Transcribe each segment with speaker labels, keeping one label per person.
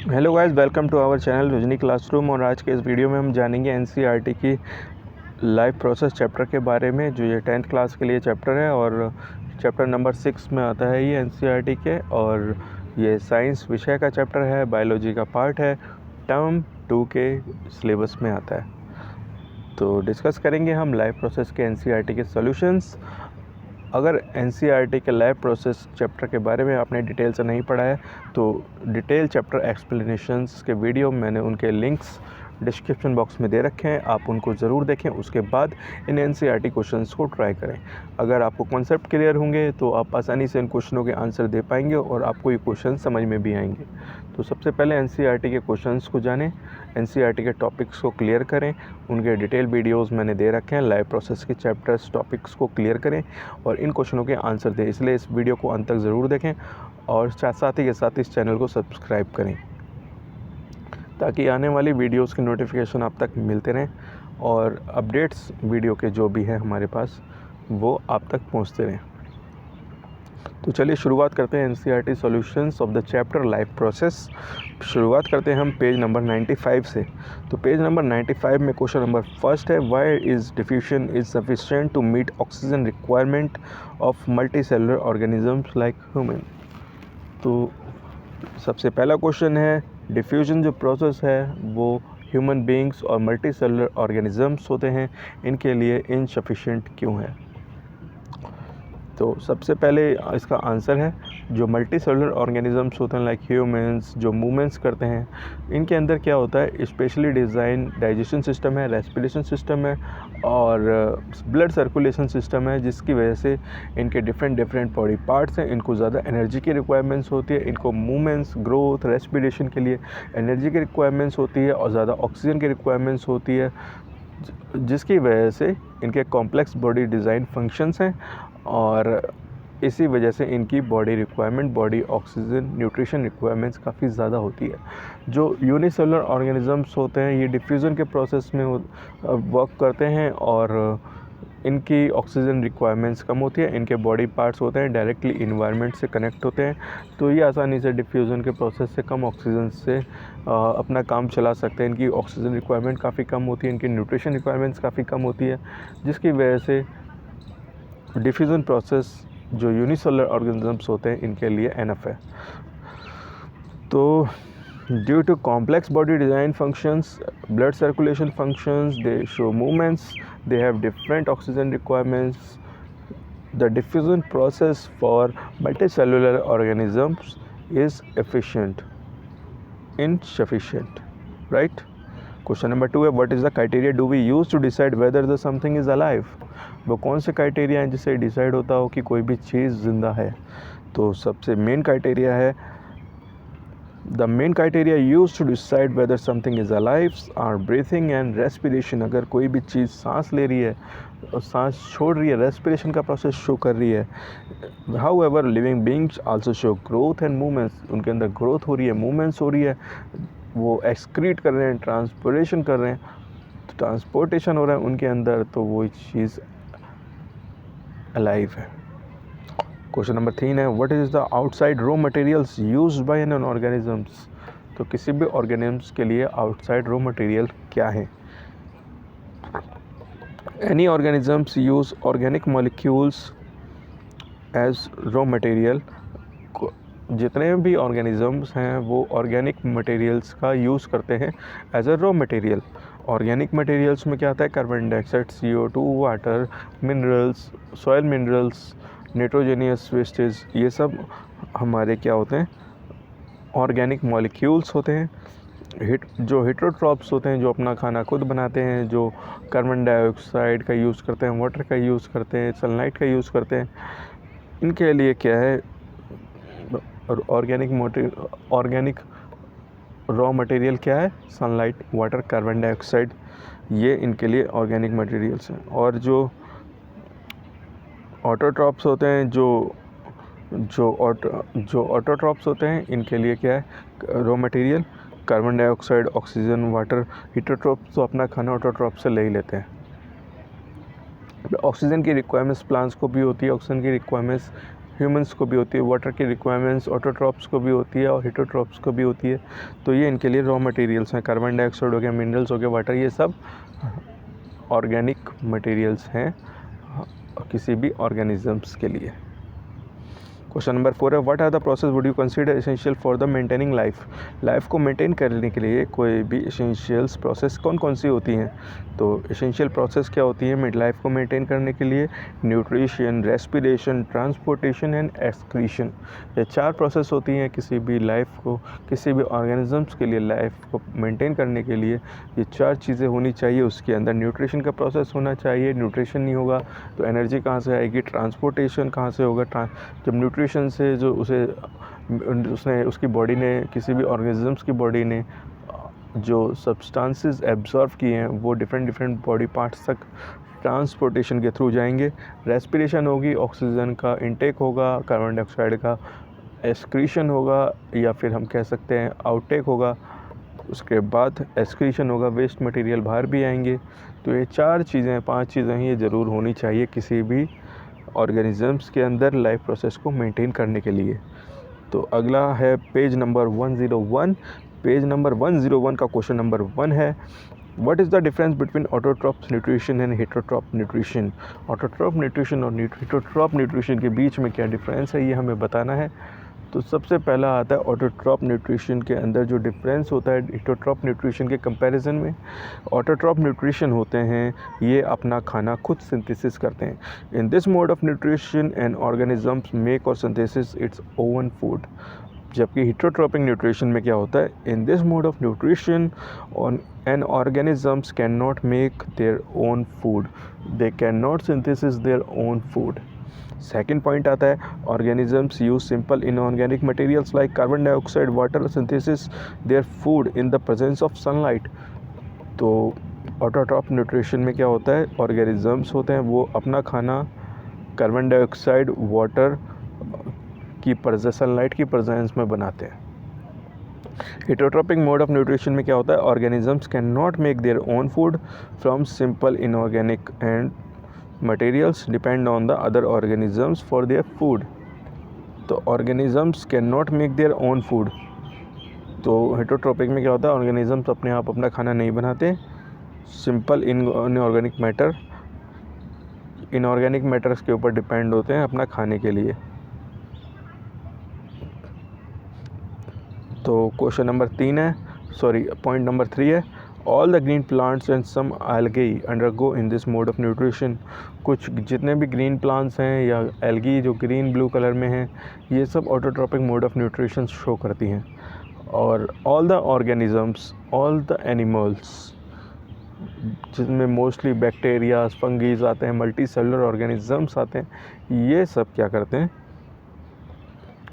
Speaker 1: Hello guys, welcome to our channel Rajni classroom. और आज के इस वीडियो में हम जानेंगे एनसीईआरटी की लाइफ प्रोसेस चैप्टर के बारे में, जो ये 10th क्लास के लिए चैप्टर है और चैप्टर नंबर 6 में आता है ये एनसीईआरटी के। और ये साइंस विषय का चैप्टर है, बायोलॉजी का पार्ट है, टर्म 2 के सिलेबस में आता है। तो डिस्कस करेंगे हम लाइफ प्रोसेस के एनसीईआरटी के सॉल्यूशंस। अगर एनसीईआरटी के लाइफ प्रोसेस चैप्टर के बारे में आपने डिटेल से नहीं पढ़ा है तो डिटेल चैप्टर एक्सप्लेनेशंस के वीडियो मैंने उनके लिंक्स डिस्क्रिप्शन बॉक्स में दे रखे हैं, आप उनको ज़रूर देखें। उसके बाद इन एनसीईआरटी क्वेश्चंस को ट्राई करें। अगर आपको कॉन्सेप्ट क्लियर होंगे तो आप आसानी से इन क्वेश्चनों के आंसर दे पाएंगे और आपको ये क्वेश्चन समझ में भी आएंगे। तो सबसे पहले एनसीईआरटी के क्वेश्चंस को जानें, एनसीईआरटी के टॉपिक्स को क्लियर करें। उनके डिटेल वीडियोज़ मैंने दे रखे हैं। लाइफ प्रोसेस के चैप्टर्स टॉपिक्स को क्लियर करें और इन क्वेश्चनों के आंसर दें। इसलिए इस वीडियो को अंत तक ज़रूर देखें और साथ ही के साथ इस चैनल को सब्सक्राइब करें ताकि आने वाली वीडियोस की नोटिफिकेशन आप तक मिलते रहें और अपडेट्स वीडियो के जो भी हैं हमारे पास वो आप तक पहुंचते रहें। तो चलिए शुरुआत करते हैं NCERT solutions of the chapter life process. शुरुआत करते हैं हम पेज नंबर 95 से। तो पेज नंबर 95 में क्वेश्चन नंबर फर्स्ट है, why is diffusion is sufficient to meet oxygen requirement of multi cellular organisms like human. तो सबसे पहला क्वेश्चन है, डिफ्यूजन जो प्रोसेस है वो ह्यूमन बींग्स और मल्टी सेलुलर ऑर्गेनिजम्स होते हैं, इनके लिए इनसफिशिएंट क्यों है। तो सबसे पहले इसका आंसर है, जो मल्टी सेलुलर ऑर्गेनिजम्स होते हैं लाइक ह्यूमंस, जो मूवमेंट्स करते हैं, इनके अंदर क्या होता है, स्पेशली डिज़ाइन डाइजेशन सिस्टम है, रेस्पिरेशन सिस्टम है और ब्लड सर्कुलेशन सिस्टम है, जिसकी वजह से इनके डिफरेंट बॉडी पार्ट्स हैं, इनको ज़्यादा एनर्जी की रिक्वायरमेंट्स होती है। इनको मूवमेंट्स, ग्रोथ, रेस्पिरेशन के लिए एनर्जी की रिक्वायरमेंट्स होती है और ज़्यादा ऑक्सीजन की रिक्वायरमेंट्स होती है, जिसकी वजह से इनके कॉम्प्लेक्स बॉडी डिज़ाइन फंक्शंस हैं और इसी वजह से इनकी body requirement, body oxygen nutrition requirements काफ़ी ज़्यादा होती है। जो यूनिसेलुलर ऑर्गेनिजम्स होते हैं ये डिफ्यूज़न के प्रोसेस में वर्क करते हैं और इनकी ऑक्सीजन रिक्वायरमेंट्स कम होती है। इनके बॉडी पार्ट्स होते हैं डायरेक्टली इन्वायरमेंट से कनेक्ट होते हैं, तो ये आसानी से डिफ्यूज़न के प्रोसेस से कम ऑक्सीजन से अपना काम चला सकते हैं। इनकी ऑक्सीजन रिक्वायरमेंट काफ़ी कम होती है, इनकी न्यूट्रिशन रिक्वायरमेंट्स काफ़ी कम होती है, जिसकी वजह से डिफ्यूज़न प्रोसेस जो यूनिसेलुलर ऑर्गेनिजम्स होते हैं इनके लिए एनफ है। तो due to complex body design functions, blood circulation functions, they show movements, they have different oxygen requirements, the diffusion process for multicellular organisms is insufficient, right? Question number 2 है, what is the criteria do we use to decide whether the something is alive? वो कौन से criteria हैं जिससे decide होता हो कि कोई भी चीज़ जिंदा है। तो सबसे मेन क्राइटेरिया है, The main criteria used to decide whether something is alive are breathing and respiration। अगर कोई भी चीज़ सांस ले रही है और सांस छोड़ रही है, रेस्पिरेशन का प्रोसेस शो कर रही है। However, living beings also show growth and movements। उनके अंदर ग्रोथ हो रही है, मूवमेंट्स हो रही है, वो एक्सक्रीट कर रहे हैं, ट्रांसपोर्टेशन कर रहे हैं, तो ट्रांसपोर्टेशन हो रहा है उनके अंदर, तो वो चीज़ अलाइव है। क्वेश्चन नंबर 3 है, what is the outside raw materials used by N organisms. तो किसी भी ऑर्गेनिजम्स के लिए आउटसाइड रॉ मटेरियल क्या है। Any organisms use organic molecules as raw material. जितने भी ऑर्गेनिजम्स हैं वो ऑर्गेनिक मटेरियल्स का यूज़ करते हैं as a raw material. Organic materials में क्या आता है, carbon dioxide, CO2, water, minerals, soil minerals, nitrogenous wastage, ये सब हमारे क्या होते हैं, ऑर्गेनिक मॉलिक्यूल्स होते हैं। जो हेटेरोट्रॉप्स होते हैं, जो अपना खाना खुद बनाते हैं, जो कार्बन डाइऑक्साइड का यूज़ करते हैं, वाटर का यूज़ करते हैं, सनलाइट का यूज़ करते हैं, इनके लिए क्या है, ऑर्गेनिक रॉ मटेरियल क्या है, सनलाइट, वाटर, कार्बन डाइऑक्साइड, ये इनके लिए ऑर्गेनिक मटेरियल्स हैं। और जो ऑटोट्रॉप्स होते हैं, जो ऑटोट्रॉप्स होते हैं, इनके लिए क्या है, raw material carbon dioxide, oxygen, water. Heterotrophs तो अपना खाना ऑटोट्रॉप से ले ही लेते हैं। ऑक्सीजन की रिक्वायरमेंट्स प्लांट्स को भी होती है, ऑक्सीजन की रिक्वायरमेंट्स ह्यूमंस को भी होती है, वाटर की रिक्वायरमेंट्स ऑटोट्रॉप्स को भी होती है और हेटरोट्रॉप्स को भी होती है। तो ये इनके लिए रॉ मटेरियल्स हैं। कार्बन डाइऑक्साइड हो गया, मिनरल्स हो गया, वाटर, ये सब ऑर्गेनिक मटेरियल्स हैं किसी भी ऑर्गेनिजम्स के लिए। क्वेश्चन नंबर 4 है, what are the process would you consider essential for the maintaining life. Life को मेंटेन करने के लिए कोई भी एसेंशियल्स प्रोसेस कौन कौन सी होती हैं। तो एसेंशियल प्रोसेस क्या होती है लाइफ को मेंटेन करने के लिए? Nutrition, respiration, transportation and excretion. ये 4 प्रोसेस होती हैं किसी भी लाइफ को, किसी भी ऑर्गेनिजम्स के लिए लाइफ को मेंटेन करने के लिए ये 4 चीज़ें होनी चाहिए। उसके अंदर न्यूट्रिशन का प्रोसेस होना चाहिए, न्यूट्रिशन नहीं होगा तो एनर्जी कहाँ से आएगी, ट्रांसपोर्टेशन कहाँ से होगा, जब न्यूट्रिशन से जो उसने उसकी बॉडी ने, किसी भी ऑर्गेनिजम्स की बॉडी ने जो सब्सटेंसेस एब्जॉर्व किए हैं वो डिफरेंट बॉडी पार्ट्स तक ट्रांसपोर्टेशन के थ्रू जाएंगे। रेस्पिरेशन होगी, ऑक्सीजन का इनटेक होगा, कार्बन डाइऑक्साइड का एक्सक्रीशन होगा या फिर हम कह सकते हैं आउटटेक होगा। उसके बाद एक्सक्रीशन होगा, वेस्ट मटेरियल बाहर भी आएंगे। तो ये 4 चीज़ें, 5 चीज़ें ये ज़रूर होनी चाहिए किसी भी ऑर्गेनिजम्स के अंदर लाइफ प्रोसेस को मेंटेन करने के लिए। तो अगला है पेज नंबर 101। पेज नंबर 101 का क्वेश्चन नंबर 1 है, what is the difference between autotroph nutrition and heterotroph nutrition. Autotroph nutrition और हेटरोट्रॉप न्यूट्रिशन के बीच में क्या डिफरेंस है ये हमें बताना है। तो सबसे पहला आता है ऑटोट्रॉप न्यूट्रिशन के अंदर जो डिफरेंस होता है हेटरोट्रॉप न्यूट्रिशन के कंपैरिजन में। ऑटोट्रॉप न्यूट्रिशन होते हैं ये अपना खाना खुद सिंथेसिस करते हैं। इन this mode of nutrition and organisms make और सिंथेसिस इट्स ओन फूड। जबकि हेटरोट्रॉपिक न्यूट्रिशन में क्या होता है, इन this mode of nutrition and organisms can not make their own food, they can not synthesis their own food. Second point आता है, organisms use simple inorganic materials like carbon dioxide, water synthesis their food in the presence of sunlight. तो autotroph nutrition में क्या होता है, organisms होते हैं वो अपना खाना कार्बन डाइऑक्साइड, वाटर की सनलाइट की प्रेजेंस में बनाते हैं। हेटरोट्रॉपिक मोड ऑफ न्यूट्रिशन में क्या होता है, organisms can not make their own food from simple inorganic and materials depend on the other organisms for their food. तो organisms cannot make their own food। तो heterotrophic में क्या होता है, ऑर्गेनिजम्स अपने आप अपना खाना नहीं बनाते, सिंपल इनऑर्गेनिक मैटर्स के ऊपर डिपेंड होते हैं अपना खाने के लिए। तो क्वेश्चन नंबर 3 है, पॉइंट नंबर 3 है, all the green plants and some algae undergo in this mode of nutrition. कुछ जितने भी ग्रीन प्लांट्स हैं या एल्गी जो ग्रीन ब्लू कलर में हैं ये सब autotrophic mode of nutrition show करती हैं। और all the organisms, all the animals जिसमें मोस्टली बैक्टीरियाज, फंगीज आते हैं, मल्टी सेलुलर ऑर्गेनिजम्स आते हैं, ये सब क्या करते हैं,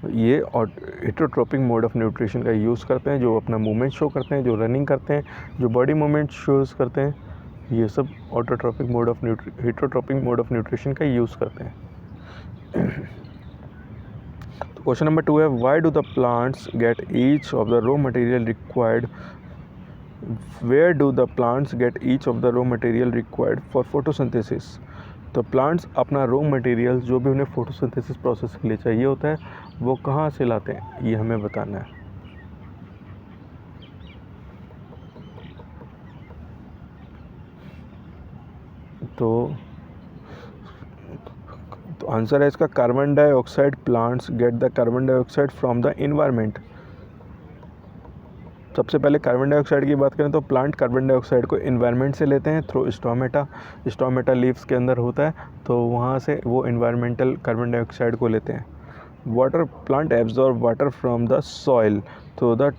Speaker 1: ये हेटरोट्रॉपिक मोड ऑफ न्यूट्रिशन का यूज़ करते हैं। जो अपना मूवमेंट शो करते हैं, जो रनिंग करते हैं, जो बॉडी मूवमेंट शोज़ करते हैं, ये सब हेटरोट्रॉपिक मोड ऑफ न्यूट्रिशन का यूज़ करते हैं। तो क्वेश्चन नंबर 2 है, why do the plants get each of the raw material required, where do the plants get each of the raw material required for photosynthesis. तो plants अपना raw material जो भी उन्हें फोटोसिंथेसिस प्रोसेस के लिए चाहिए होता है वो कहाँ से लाते हैं ये हमें बताना है। तो आंसर है इसका carbon dioxide. Plants get the carbon dioxide from the environment. सबसे पहले कार्बन डाइऑक्साइड की बात करें तो प्लांट कार्बन डाइऑक्साइड को इन्वायरमेंट से लेते हैं थ्रू स्टोमेटा लीव्स के अंदर होता है, तो वहाँ से वो इन्वायरमेंटल कार्बन डाइऑक्साइड को लेते हैं। Water, plant absorb water from the soil through the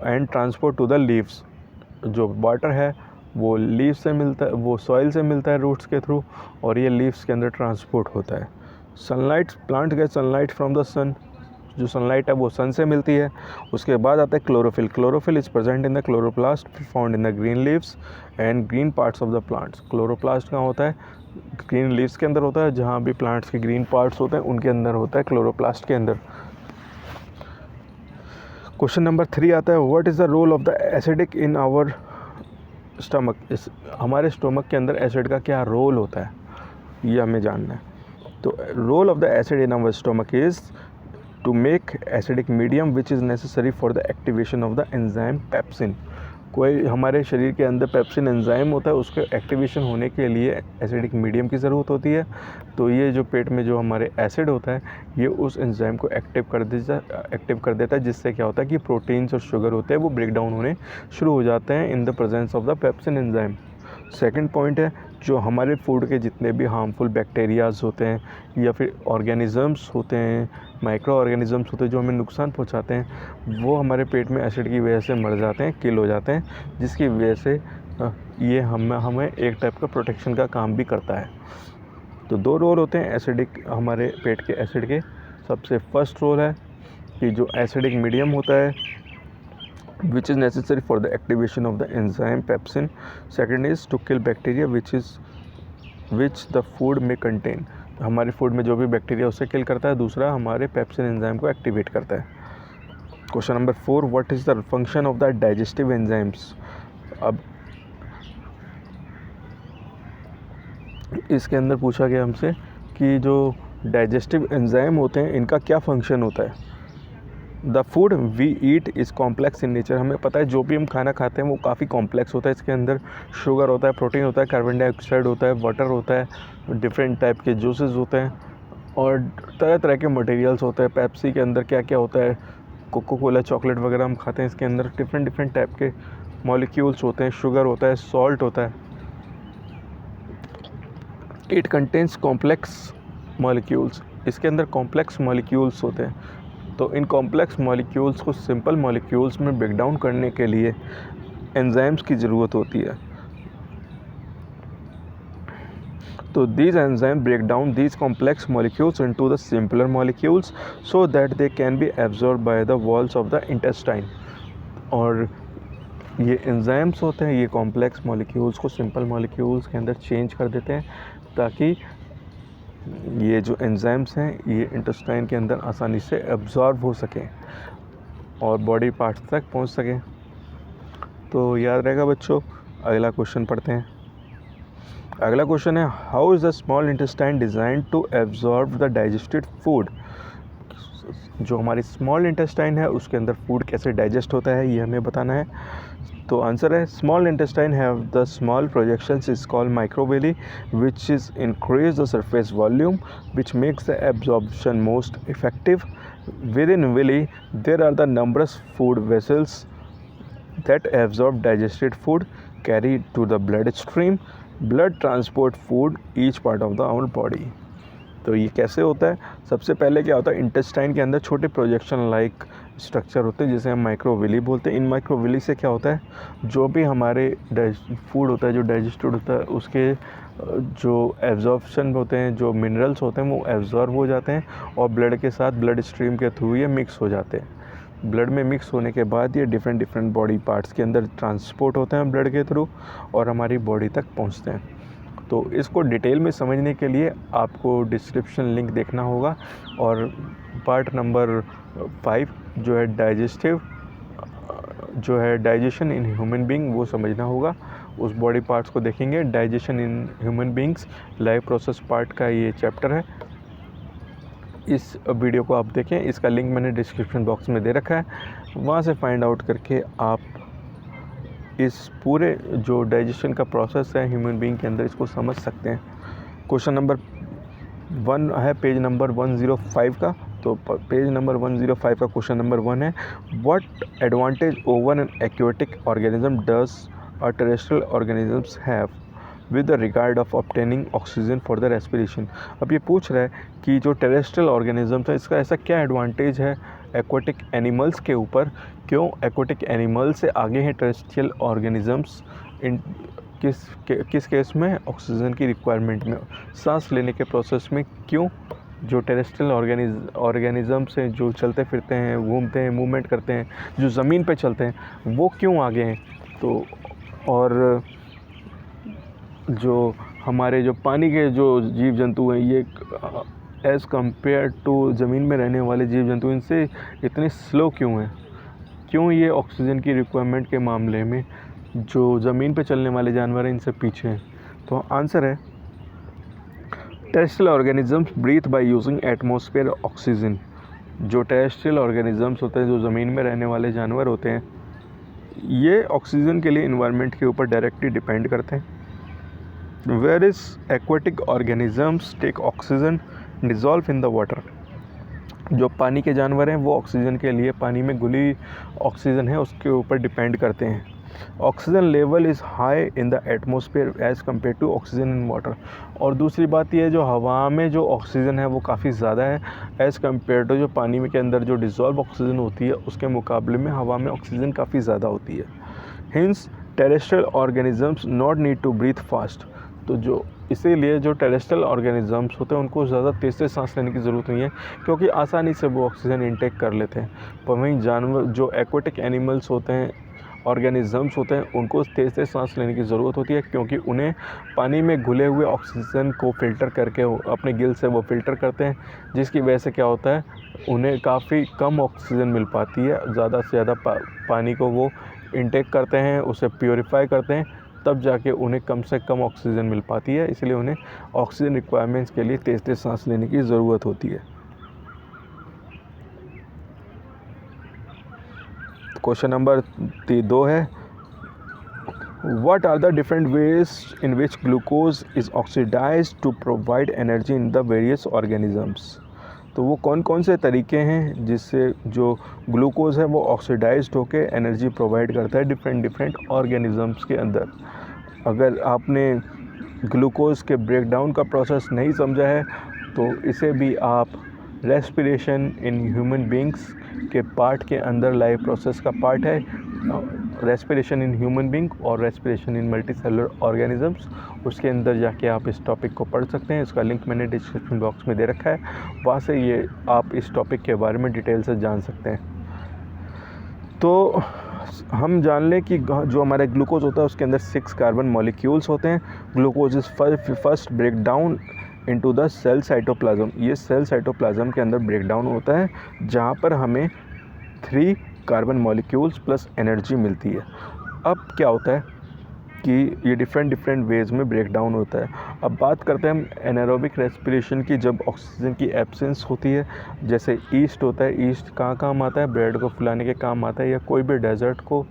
Speaker 1: and transport to the leaves. जो वाटर है वो लीव से मिलता है, वो सॉइल से मिलता है रूट्स के थ्रू, और ये लीव्स के अंदर ट्रांसपोर्ट होता है। Sunlight, plant get sunlight from the sun. जो सनलाइट है वो सन से मिलती है। उसके बाद आता है chlorophyll. Chlorophyll is present in the chloroplast found in the green leaves and green parts of the plants. Chloroplast कहाँ होता है, ग्रीन लीव्स के अंदर होता है। जहाँ भी प्लांट्स के ग्रीन पार्ट्स होते हैं उनके अंदर होता है, क्लोरोप्लास्ट के अंदर। क्वेश्चन नंबर 3 आता है, what is the role of the acidic in our stomach. हमारे स्टोमक के अंदर एसिड का क्या रोल होता है ये हमें जानना है। तो role of the acid in our stomach is to make acidic medium which is necessary for the activation of the enzyme pepsin. कोई हमारे शरीर के अंदर पेप्सिन एंजाइम होता है, उसके एक्टिवेशन होने के लिए एसिडिक मीडियम की ज़रूरत होती है। तो ये जो पेट में जो हमारे एसिड होता है ये उस एंजाइम को एक्टिव कर देता है, जिससे क्या होता है कि प्रोटीन्स और शुगर होते हैं वो ब्रेक डाउन होने शुरू हो जाते हैं in the presence of the pepsin enzyme. Second point है, जो हमारे फूड के जितने भी हार्मफुल बैक्टीरियाज होते हैं या फिर ऑर्गेनिज़म्स होते हैं, माइक्रो ऑर्गेनिज़म्स होते हैं जो हमें नुकसान पहुंचाते हैं, वो हमारे पेट में एसिड की वजह से मर जाते हैं, किल हो जाते हैं, जिसकी वजह से ये हमें एक टाइप का प्रोटेक्शन का काम भी करता है। तो दो रोल होते हैं एसिडिक, हमारे पेट के एसिड के। सबसे फर्स्ट रोल है कि जो एसिडिक मीडियम होता है which is necessary for the activation of the enzyme pepsin. Second is to kill bacteria which the food may contain. हमारे फूड में जो भी बैक्टीरिया उसे किल करता है। दूसरा हमारे पेप्सिन एंजाइम को एक्टिवेट करता है। Question number 4, what is the function of the digestive enzymes. अब इसके अंदर पूछा गया हमसे कि जो डाइजेस्टिव एंजाइम होते हैं इनका क्या फंक्शन होता है। The food we eat is complex in nature. हमें पता है जो भी हम खाना खाते हैं वो काफ़ी कॉम्प्लेक्स होता है। इसके अंदर शुगर होता है, प्रोटीन होता है, कार्बन डाइऑक्साइड होता है, वाटर होता है, डिफरेंट टाइप के जूसेस होते हैं और तरह तरह के मटेरियल्स होते हैं। पेप्सी के अंदर क्या क्या होता है, कोको कोला चॉकलेट वगैरह हम खाते हैं, इसके अंदर डिफरेंट टाइप के मॉलिक्यूल्स होते हैं, शुगर होता है, सॉल्ट होता है। It contains complex molecules. इसके अंदर कॉम्प्लेक्स मॉलिक्यूल्स होते हैं। तो इन कॉम्प्लेक्स मॉलिक्यूल्स को सिंपल मॉलिक्यूल्स में ब्रेक डाउन करने के लिए एंजाइम्स की ज़रूरत होती है। तो these enzymes break down these complex molecules into the simpler molecules so that they can be absorbed by the walls of the intestine. और ये एंजाइम्स होते हैं, ये कॉम्प्लेक्स मॉलिक्यूल्स को सिंपल मॉलिक्यूल्स के अंदर चेंज कर देते हैं ताकि ये जो एंजाइम्स हैं ये इंटेस्टाइन के अंदर आसानी से एब्जॉर्ब हो सकें और बॉडी पार्ट्स तक पहुंच सकें। तो याद रहेगा बच्चों। अगला क्वेश्चन पढ़ते हैं। अगला क्वेश्चन है, how is the small intestine designed to absorb the digested food. जो हमारी स्मॉल इंटेस्टाइन है उसके अंदर फूड कैसे डाइजेस्ट होता है ये हमें बताना है। तो आंसर है, small intestine have the small projections is called microvilli which is increase the surface volume which makes the absorption most effective. Within villi there are the numbers food vessels that absorb digested food carry to the blood stream. Blood transport food each part of the our body. तो ये कैसे होता है। सबसे पहले क्या होता है, इंटेस्टाइन के अंदर छोटे प्रोजेक्शन लाइक स्ट्रक्चर होते हैं जिसे हम माइक्रोविली बोलते हैं। इन माइक्रोविली से क्या होता है, जो भी हमारे फूड होता है जो डाइजेस्टेड होता है उसके जो एब्जॉर्प्शन होते हैं, जो मिनरल्स होते हैं वो एब्जॉर्ब हो जाते हैं और ब्लड के साथ ब्लड स्ट्रीम के थ्रू ये मिक्स हो जाते हैं। ब्लड में मिक्स होने के बाद ये डिफरेंट बॉडी पार्ट्स के अंदर ट्रांसपोर्ट होते हैं ब्लड के थ्रू और हमारी बॉडी तक पहुंचते हैं। तो इसको डिटेल में समझने के लिए आपको डिस्क्रिप्शन लिंक देखना होगा और पार्ट नंबर 5 जो है डाइजेशन इन ह्यूमन बीइंग वो समझना होगा। उस बॉडी पार्ट्स को देखेंगे। Digestion in human beings life process part का ये चैप्टर है। इस वीडियो को आप देखें, इसका लिंक मैंने डिस्क्रिप्शन बॉक्स में दे रखा है, वहाँ से फाइंड आउट करके आप इस पूरे जो डाइजेशन का प्रोसेस है ह्यूमन बीइंग के अंदर इसको समझ सकते हैं। क्वेश्चन नंबर 1 है पेज नंबर 105 का। तो पेज नंबर 105 का क्वेश्चन नंबर 1 है, what advantage over N aquatic organism does a terrestrial organisms have with the regard of obtaining oxygen for the respiration. अब ये पूछ रहा है कि जो टेरेस्ट्रियल ऑर्गेनिजम्स है इसका ऐसा क्या एडवांटेज है एक्वेटिक एनिमल्स के ऊपर, क्यों एक्वेटिक एनिमल्स से आगे हैं टेरेस्ट्रियल ऑर्गेनिजम्स इन किस केस में, ऑक्सीजन की रिक्वायरमेंट में, सांस लेने के प्रोसेस में क्यों जो टेरेस्ट्रियल ऑर्गेनिजम्स हैं जो चलते फिरते हैं, घूमते हैं, मूवमेंट करते हैं, जो ज़मीन पे चलते हैं वो क्यों आगे हैं। तो और जो हमारे जो पानी के जो जीव जंतु हैं ये एज़ कम्पेयर टू ज़मीन में रहने वाले जीव जंतु इनसे इतने स्लो क्यों हैं, क्यों ये ऑक्सीजन की रिक्वायरमेंट के मामले में जो ज़मीन पे चलने वाले जानवर हैं इनसे पीछे हैं। तो आंसर है terrestrial organisms breathe by using atmosphere oxygen. जो टेरेस्ट्रियल ऑर्गेनिजम्स होते हैं, जो ज़मीन में रहने वाले जानवर होते हैं, ये ऑक्सीजन के लिए इन्वायरमेंट के ऊपर डायरेक्टली डिपेंड करते हैं। Where is aquatic organisms take oxygen dissolve in the water. जो पानी के जानवर हैं वो ऑक्सीजन के लिए पानी में घुली ऑक्सीजन है उसके ऊपर डिपेंड करते हैं। Oxygen level is high in the atmosphere as compare to oxygen in water. और दूसरी बात यह है, जो हवा में जो ऑक्सीजन है वो काफ़ी ज़्यादा है एज़ कम्पेयर टू जो पानी में के अंदर जो डिज़ोल्व ऑक्सीजन होती है उसके मुकाबले में हवा में ऑक्सीजन काफ़ी ज़्यादा होती है। Hence terrestrial organisms not need to breathe fast. तो जो इसीलिए जो टेरेस्ट्रियल ऑर्गेनिजम्स होते हैं उनको ज़्यादा तेज़ से सांस लेने की ज़रूरत नहीं है, क्योंकि आसानी से वो ऑक्सीजन इंटेक कर लेते हैं। पर वहीं जानवर जो एक्वेटिक एनिमल्स होते हैं, ऑर्गेनिजम्स होते हैं, उनको तेज़ से सांस लेने की ज़रूरत होती है, क्योंकि उन्हें पानी में घुले हुए ऑक्सीजन को फ़िल्टर करके अपने गिल से वो फ़िल्टर करते हैं, जिसकी वजह से क्या होता है, उन्हें काफ़ी कम ऑक्सीजन मिल पाती है। ज़्यादा से ज़्यादा पानी को वो इंटेक करते हैं, उसे प्योरीफाई करते हैं, तब जाके उन्हें कम से कम ऑक्सीजन मिल पाती है। इसलिए उन्हें ऑक्सीजन रिक्वायरमेंट्स के लिए तेज़ तेज़ सांस लेने की ज़रूरत होती है। क्वेश्चन नंबर 2 है, what are the different ways in which glucose is oxidised to provide energy in the various organisms. तो वो कौन कौन से तरीके हैं जिससे जो ग्लूकोज है वो ऑक्सीडाइज्ड होकर एनर्जी प्रोवाइड करता है डिफरेंट ऑर्गेनिजम्स के अंदर। अगर आपने ग्लूकोज के ब्रेकडाउन का प्रोसेस नहीं समझा है तो इसे भी आप रेस्पिरेशन इन ह्यूमन बींग्स के पार्ट के अंदर लाइव प्रोसेस का पार्ट है। रेस्पिरेशन इन ह्यूमन बींग और रेस्पिरेशन इन मल्टीसेलुलर ऑर्गेनिजम्स, उसके अंदर जाके आप इस टॉपिक को पढ़ सकते हैं। इसका लिंक मैंने डिस्क्रिप्शन बॉक्स में दे रखा है, वहाँ से ये आप इस टॉपिक के बारे में डिटेल से जान सकते हैं। तो हम जान लें कि जो हमारा ग्लूकोज होता है उसके अंदर 6 कार्बन मॉलिक्यूल्स होते हैं। Glucose is first break down into the cell cytoplasm. ये सेल साइटोप्लाज्म के अंदर ब्रेक डाउन होता है, जहाँ पर हमें 3 कार्बन मॉलिक्यूल्स प्लस एनर्जी मिलती है। अब क्या होता है कि ये डिफरेंट वेज में ब्रेक डाउन होता है। अब बात करते हैं हम एनारोबिक रेस्पिरेशन की, जब ऑक्सीजन की एब्सेंस होती है। जैसे ईस्ट होता है, ईस्ट कहाँ काम आता है, ब्रेड को फुलाने के काम आता है, या कोई भी डेजर्ट को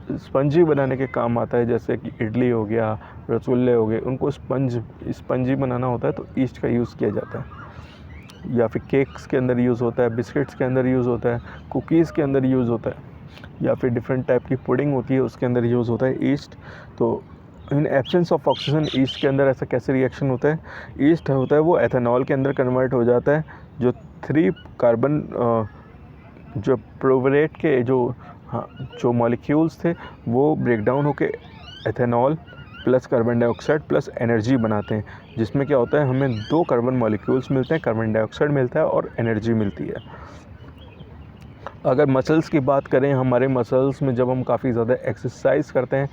Speaker 1: स्पंजी बनाने के काम आता है, जैसे कि इडली हो गया, रसगुल्ले हो गए, उनको स्पंजी बनाना होता है तो ईस्ट का यूज़ किया जाता है। या फिर केक्स के अंदर यूज़ होता है, बिस्किट्स के अंदर यूज़ होता है, कुकीज़ के अंदर यूज़ होता है, या फिर डिफरेंट टाइप की पुडिंग होती है उसके अंदर यूज़ होता है ईस्ट। तो in absence of oxygen east के अंदर ऐसा कैसे रिएक्शन होता है, ईस्ट होता है वो एथेनॉल के अंदर कन्वर्ट हो जाता है। जो 3 कार्बन जो प्रोवरेट के जो मॉलिक्यूल्स थे वो ब्रेक डाउन होकर ethanol plus carbon dioxide plus energy बनाते हैं, जिसमें क्या होता है, हमें 2 कार्बन मॉलिक्यूल्स मिलते हैं, कार्बन डाइऑक्साइड मिलता है और एनर्जी मिलती है। अगर मसल्स की बात करें, हमारे मसल्स में जब हम काफ़ी ज़्यादा एक्सरसाइज करते हैं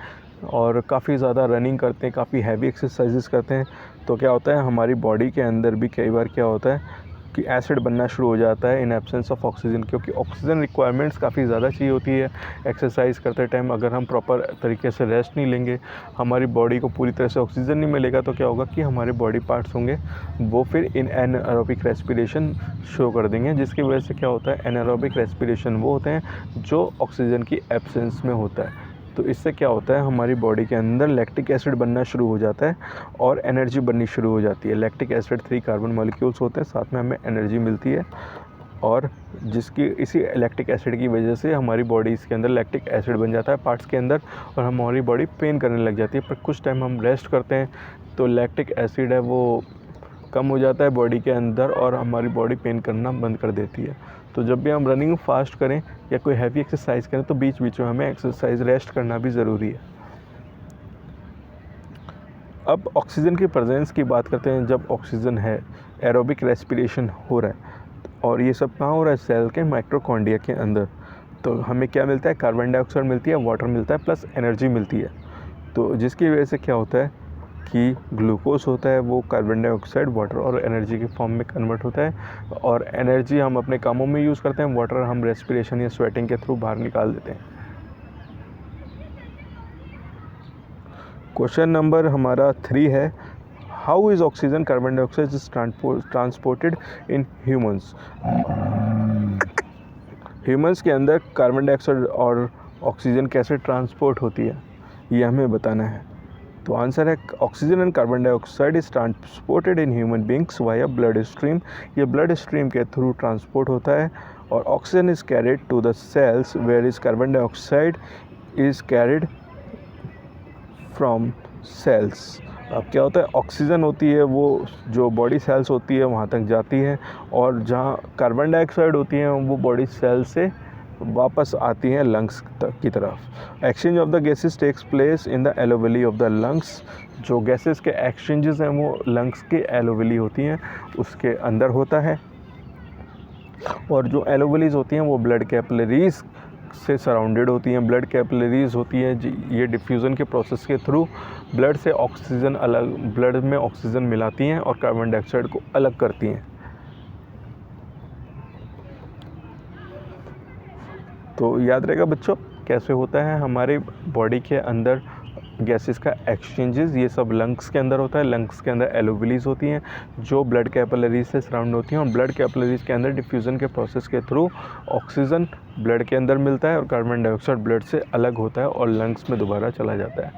Speaker 1: और काफ़ी ज़्यादा रनिंग करते हैं, काफ़ी हैवी एक्सरसाइजेस करते हैं, तो क्या होता है, हमारी बॉडी के अंदर भी कई बार क्या होता है कि एसिड बनना शुरू हो जाता है इन एब्सेंस ऑफ ऑक्सीजन, क्योंकि ऑक्सीजन रिक्वायरमेंट्स काफ़ी ज़्यादा चाहिए होती है एक्सरसाइज करते टाइम। अगर हम प्रॉपर तरीके से रेस्ट नहीं लेंगे, हमारी बॉडी को पूरी तरह से ऑक्सीजन नहीं मिलेगा, तो क्या होगा कि हमारे बॉडी पार्ट्स होंगे वो फिर इन एनारोबिक रेस्पिरेशन शो कर देंगे, जिसकी वजह से क्या होता है, एनारोबिक रेस्पिरेशन वो होते हैं जो ऑक्सीजन की एब्सेंस में होता है। तो इससे क्या होता है, हमारी बॉडी के अंदर लैक्टिक एसिड बनना शुरू हो जाता है और एनर्जी बननी शुरू हो जाती है। लैक्टिक एसिड 3 कार्बन मॉलिक्यूल्स होते हैं, साथ में हमें एनर्जी मिलती है, और जिसकी इसी लैक्टिक एसिड की वजह से हमारी बॉडी के अंदर लैक्टिक एसिड बन जाता है पार्ट्स के अंदर, और हमारी बॉडी पेन करने लग जाती है। पर कुछ टाइम हम रेस्ट करते हैं तो लैक्टिक एसिड है वो कम हो जाता है बॉडी के अंदर और हमारी बॉडी पेन करना बंद कर देती है। तो जब भी हम रनिंग फास्ट करें या कोई हैवी एक्सरसाइज करें तो बीच बीच में हमें एक्सरसाइज रेस्ट करना भी ज़रूरी है। अब ऑक्सीजन की प्रेजेंस की बात करते हैं। जब ऑक्सीजन है, एरोबिक रेस्पिरेशन हो रहा है, और ये सब कहाँ हो रहा है, सेल के माइटोकॉन्ड्रिया के अंदर, तो हमें क्या मिलता है, कार्बन डाइऑक्साइड मिलती है, वाटर मिलता है, प्लस एनर्जी मिलती है। तो जिसकी वजह से क्या होता है कि ग्लूकोज होता है वो कार्बन डाइऑक्साइड, वाटर और एनर्जी के फॉर्म में कन्वर्ट होता है, और एनर्जी हम अपने कामों में यूज़ करते हैं, वाटर हम रेस्पिरेशन या स्वेटिंग के थ्रू बाहर निकाल देते हैं। क्वेश्चन नंबर हमारा 3 है, how is oxygen carbon dioxide is transported in humans. Humans के अंदर कार्बन डाइऑक्साइड और ऑक्सीजन कैसे ट्रांसपोर्ट होती है, ये हमें बताना है। तो आंसर है oxygen and carbon dioxide is transported in human beings via blood stream. ये ब्लड स्ट्रीम के थ्रू ट्रांसपोर्ट होता है। और oxygen is carried to the cells where is carbon dioxide is carried from cells. अब क्या होता है, ऑक्सीजन होती है वो जो बॉडी सेल्स होती है वहाँ तक जाती है, और जहाँ कार्बन डाइऑक्साइड होती है वो बॉडी सेल से वापस आती हैं लंग्स की तरफ। Exchange of the gases takes place in the alveoli of the lungs. जो गैसेस के एक्सचेंजेस हैं वो लंग्स के एलोवेली होती हैं उसके अंदर होता है। और जो एलोवेलीज होती हैं वो ब्लड कैपिलरीज से सराउंडेड होती हैं। ब्लड कैपिलरीज होती हैं ये डिफ्यूज़न के प्रोसेस के थ्रू ब्लड से ऑक्सीजन ब्लड में ऑक्सीजन मिलाती हैं और कार्बन डाइऑक्साइड को अलग करती हैं। तो याद रहेगा बच्चों कैसे होता है हमारे बॉडी के अंदर गैसेस का एक्सचेंजेस। ये सब लंग्स के अंदर होता है। लंग्स के अंदर एलोवेलीज होती हैं जो ब्लड कैपिलरीज से सराउंड होती हैं, और ब्लड कैपिलरीज के अंदर डिफ्यूज़न के प्रोसेस के थ्रू ऑक्सीजन ब्लड के अंदर मिलता है और कार्बन डाइऑक्साइड ब्लड से अलग होता है और लंग्स में दोबारा चला जाता है।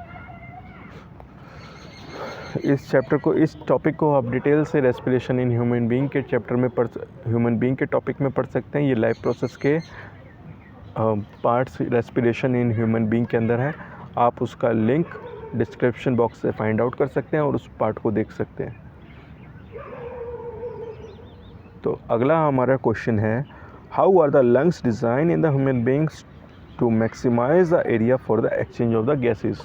Speaker 1: इस टॉपिक को आप डिटेल से रेस्पिरेशन इन ह्यूमन बीइंग के चैप्टर में ह्यूमन बीइंग के टॉपिक में पढ़ सकते हैं। ये लाइफ प्रोसेस के parts respiration in human being के अंदर है। आप उसका लिंक डिस्क्रिप्शन बॉक्स से फाइंड आउट कर सकते हैं और उस पार्ट को देख सकते हैं। तो अगला हमारा क्वेश्चन है, how are the lungs design in the human beings to maximise the area for the exchange of the gases.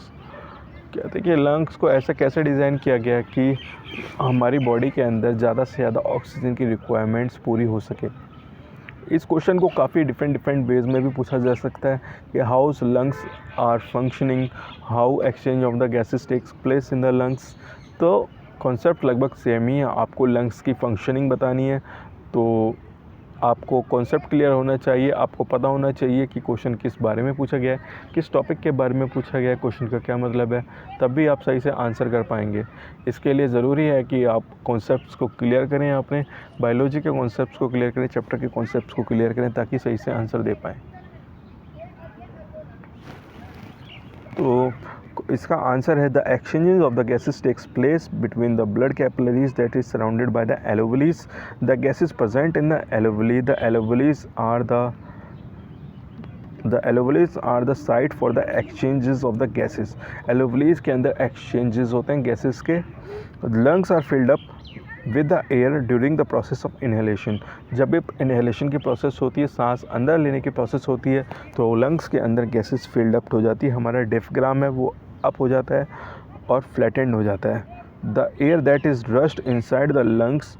Speaker 1: कहते हैं कि लंग्स को ऐसा कैसे डिज़ाइन किया गया कि हमारी बॉडी के अंदर ज़्यादा से ज़्यादा ऑक्सीजन की रिक्वायरमेंट्स पूरी हो सके। इस क्वेश्चन को काफ़ी डिफरेंट वेज में भी पूछा जा सकता है कि how lungs are functioning, how exchange of the gases takes place in the lungs. तो कॉन्सेप्ट लगभग सेम ही है। आपको लंग्स की फंक्शनिंग बतानी है तो आपको कॉन्सेप्ट क्लियर होना चाहिए। आपको पता होना चाहिए कि क्वेश्चन किस बारे में पूछा गया है, किस टॉपिक के बारे में पूछा गया है, क्वेश्चन का क्या मतलब है, तब भी आप सही से आंसर कर पाएंगे। इसके लिए ज़रूरी है कि आप कॉन्सेप्ट्स को क्लियर करें, अपने बायोलॉजी के कॉन्सेप्ट्स को क्लियर करें, चैप्टर के कॉन्सेप्ट्स को क्लियर करें ताकि सही से आंसर दे पाएँ। तो इसका आंसर है the exchanges of the gases takes place between the blood capillaries that is surrounded by the alveolis. The gases present in the alveoli, the alveolis are the site for the exchanges of the gases. Alveolis के अंदर exchanges होते हैं gases के। Lungs are filled up with the air during the process of inhalation. जब भी inhalation की process होती है, सांस अंदर लेने की प्रोसेस होती है, तो लंग्स के अंदर गैसेस फिल्ड अप हो जाती है। हमारा डिफ्राग्राम है वो अप हो जाता है और फ्लैटेंड हो जाता है। The air that is rushed inside the lungs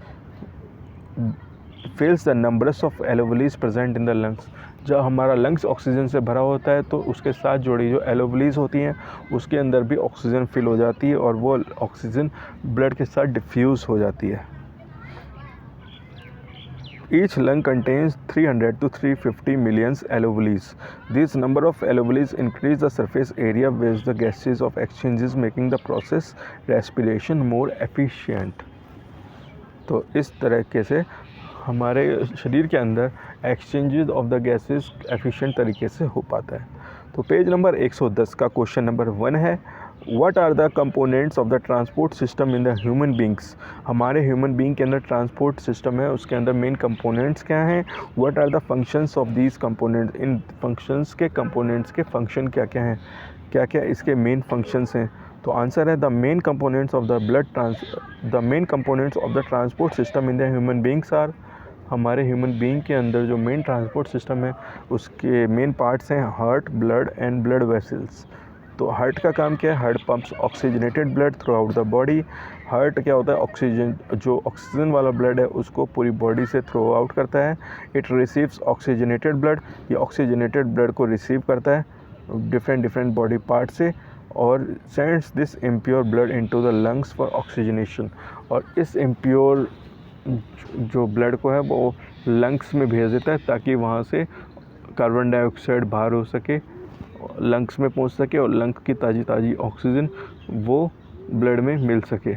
Speaker 1: fills the numbers of alveolis present in the lungs. जब हमारा लंग्स ऑक्सीजन से भरा होता है तो उसके साथ जुड़ी जो एलोवेलीज होती हैं उसके अंदर भी ऑक्सीजन फिल हो जाती है और वो ऑक्सीजन ब्लड के साथ डिफ्यूज़ हो जाती है। Each lung contains 300 to 350 million alveoli. This number of alveoli increase the surface area with the gases of exchanges, making the process respiration more efficient. तो इस तरीके से हमारे शरीर के अंदर exchanges of the gases efficient तरीके से हो पाता है। तो पेज नंबर 110 का क्वेश्चन नंबर 1 है, what are the components of the transport system in the human beings. हमारे ह्यूमन बींग के अंदर ट्रांसपोर्ट सिस्टम है, उसके अंदर मेन कंपोनेंट्स क्या हैं, what are the functions of these components. इन फंक्शंस के कंपोनेंट्स के फंक्शन क्या क्या हैं, क्या क्या इसके मेन फंक्शंस हैं। तो आंसर है the main components of the transport system in the human beings are. हमारे ह्यूमन बींग के अंदर जो मेन ट्रांसपोर्ट सिस्टम है उसके मेन पार्ट्स हैं heart, blood and blood vessels. तो हार्ट का काम क्या है, heart pumps oxygenated blood throughout the body. Heart क्या होता है, ऑक्सीजन वाला ब्लड है उसको पूरी बॉडी से थ्रो आउट करता है। इट रिसीव्स ऑक्सीजनेटेड ब्लड, ये ऑक्सीजनेटेड ब्लड को रिसीव करता है डिफरेंट बॉडी पार्ट से और sends this impure blood into the lungs for oxygenation. और इस इम्प्योर जो ब्लड को है वो लंग्स में भेज देता है ताकि वहाँ से कार्बन डाइऑक्साइड बाहर हो सके, लंग्स में पहुँच सके और लंग्स की ताज़ी ऑक्सीजन वो ब्लड में मिल सके।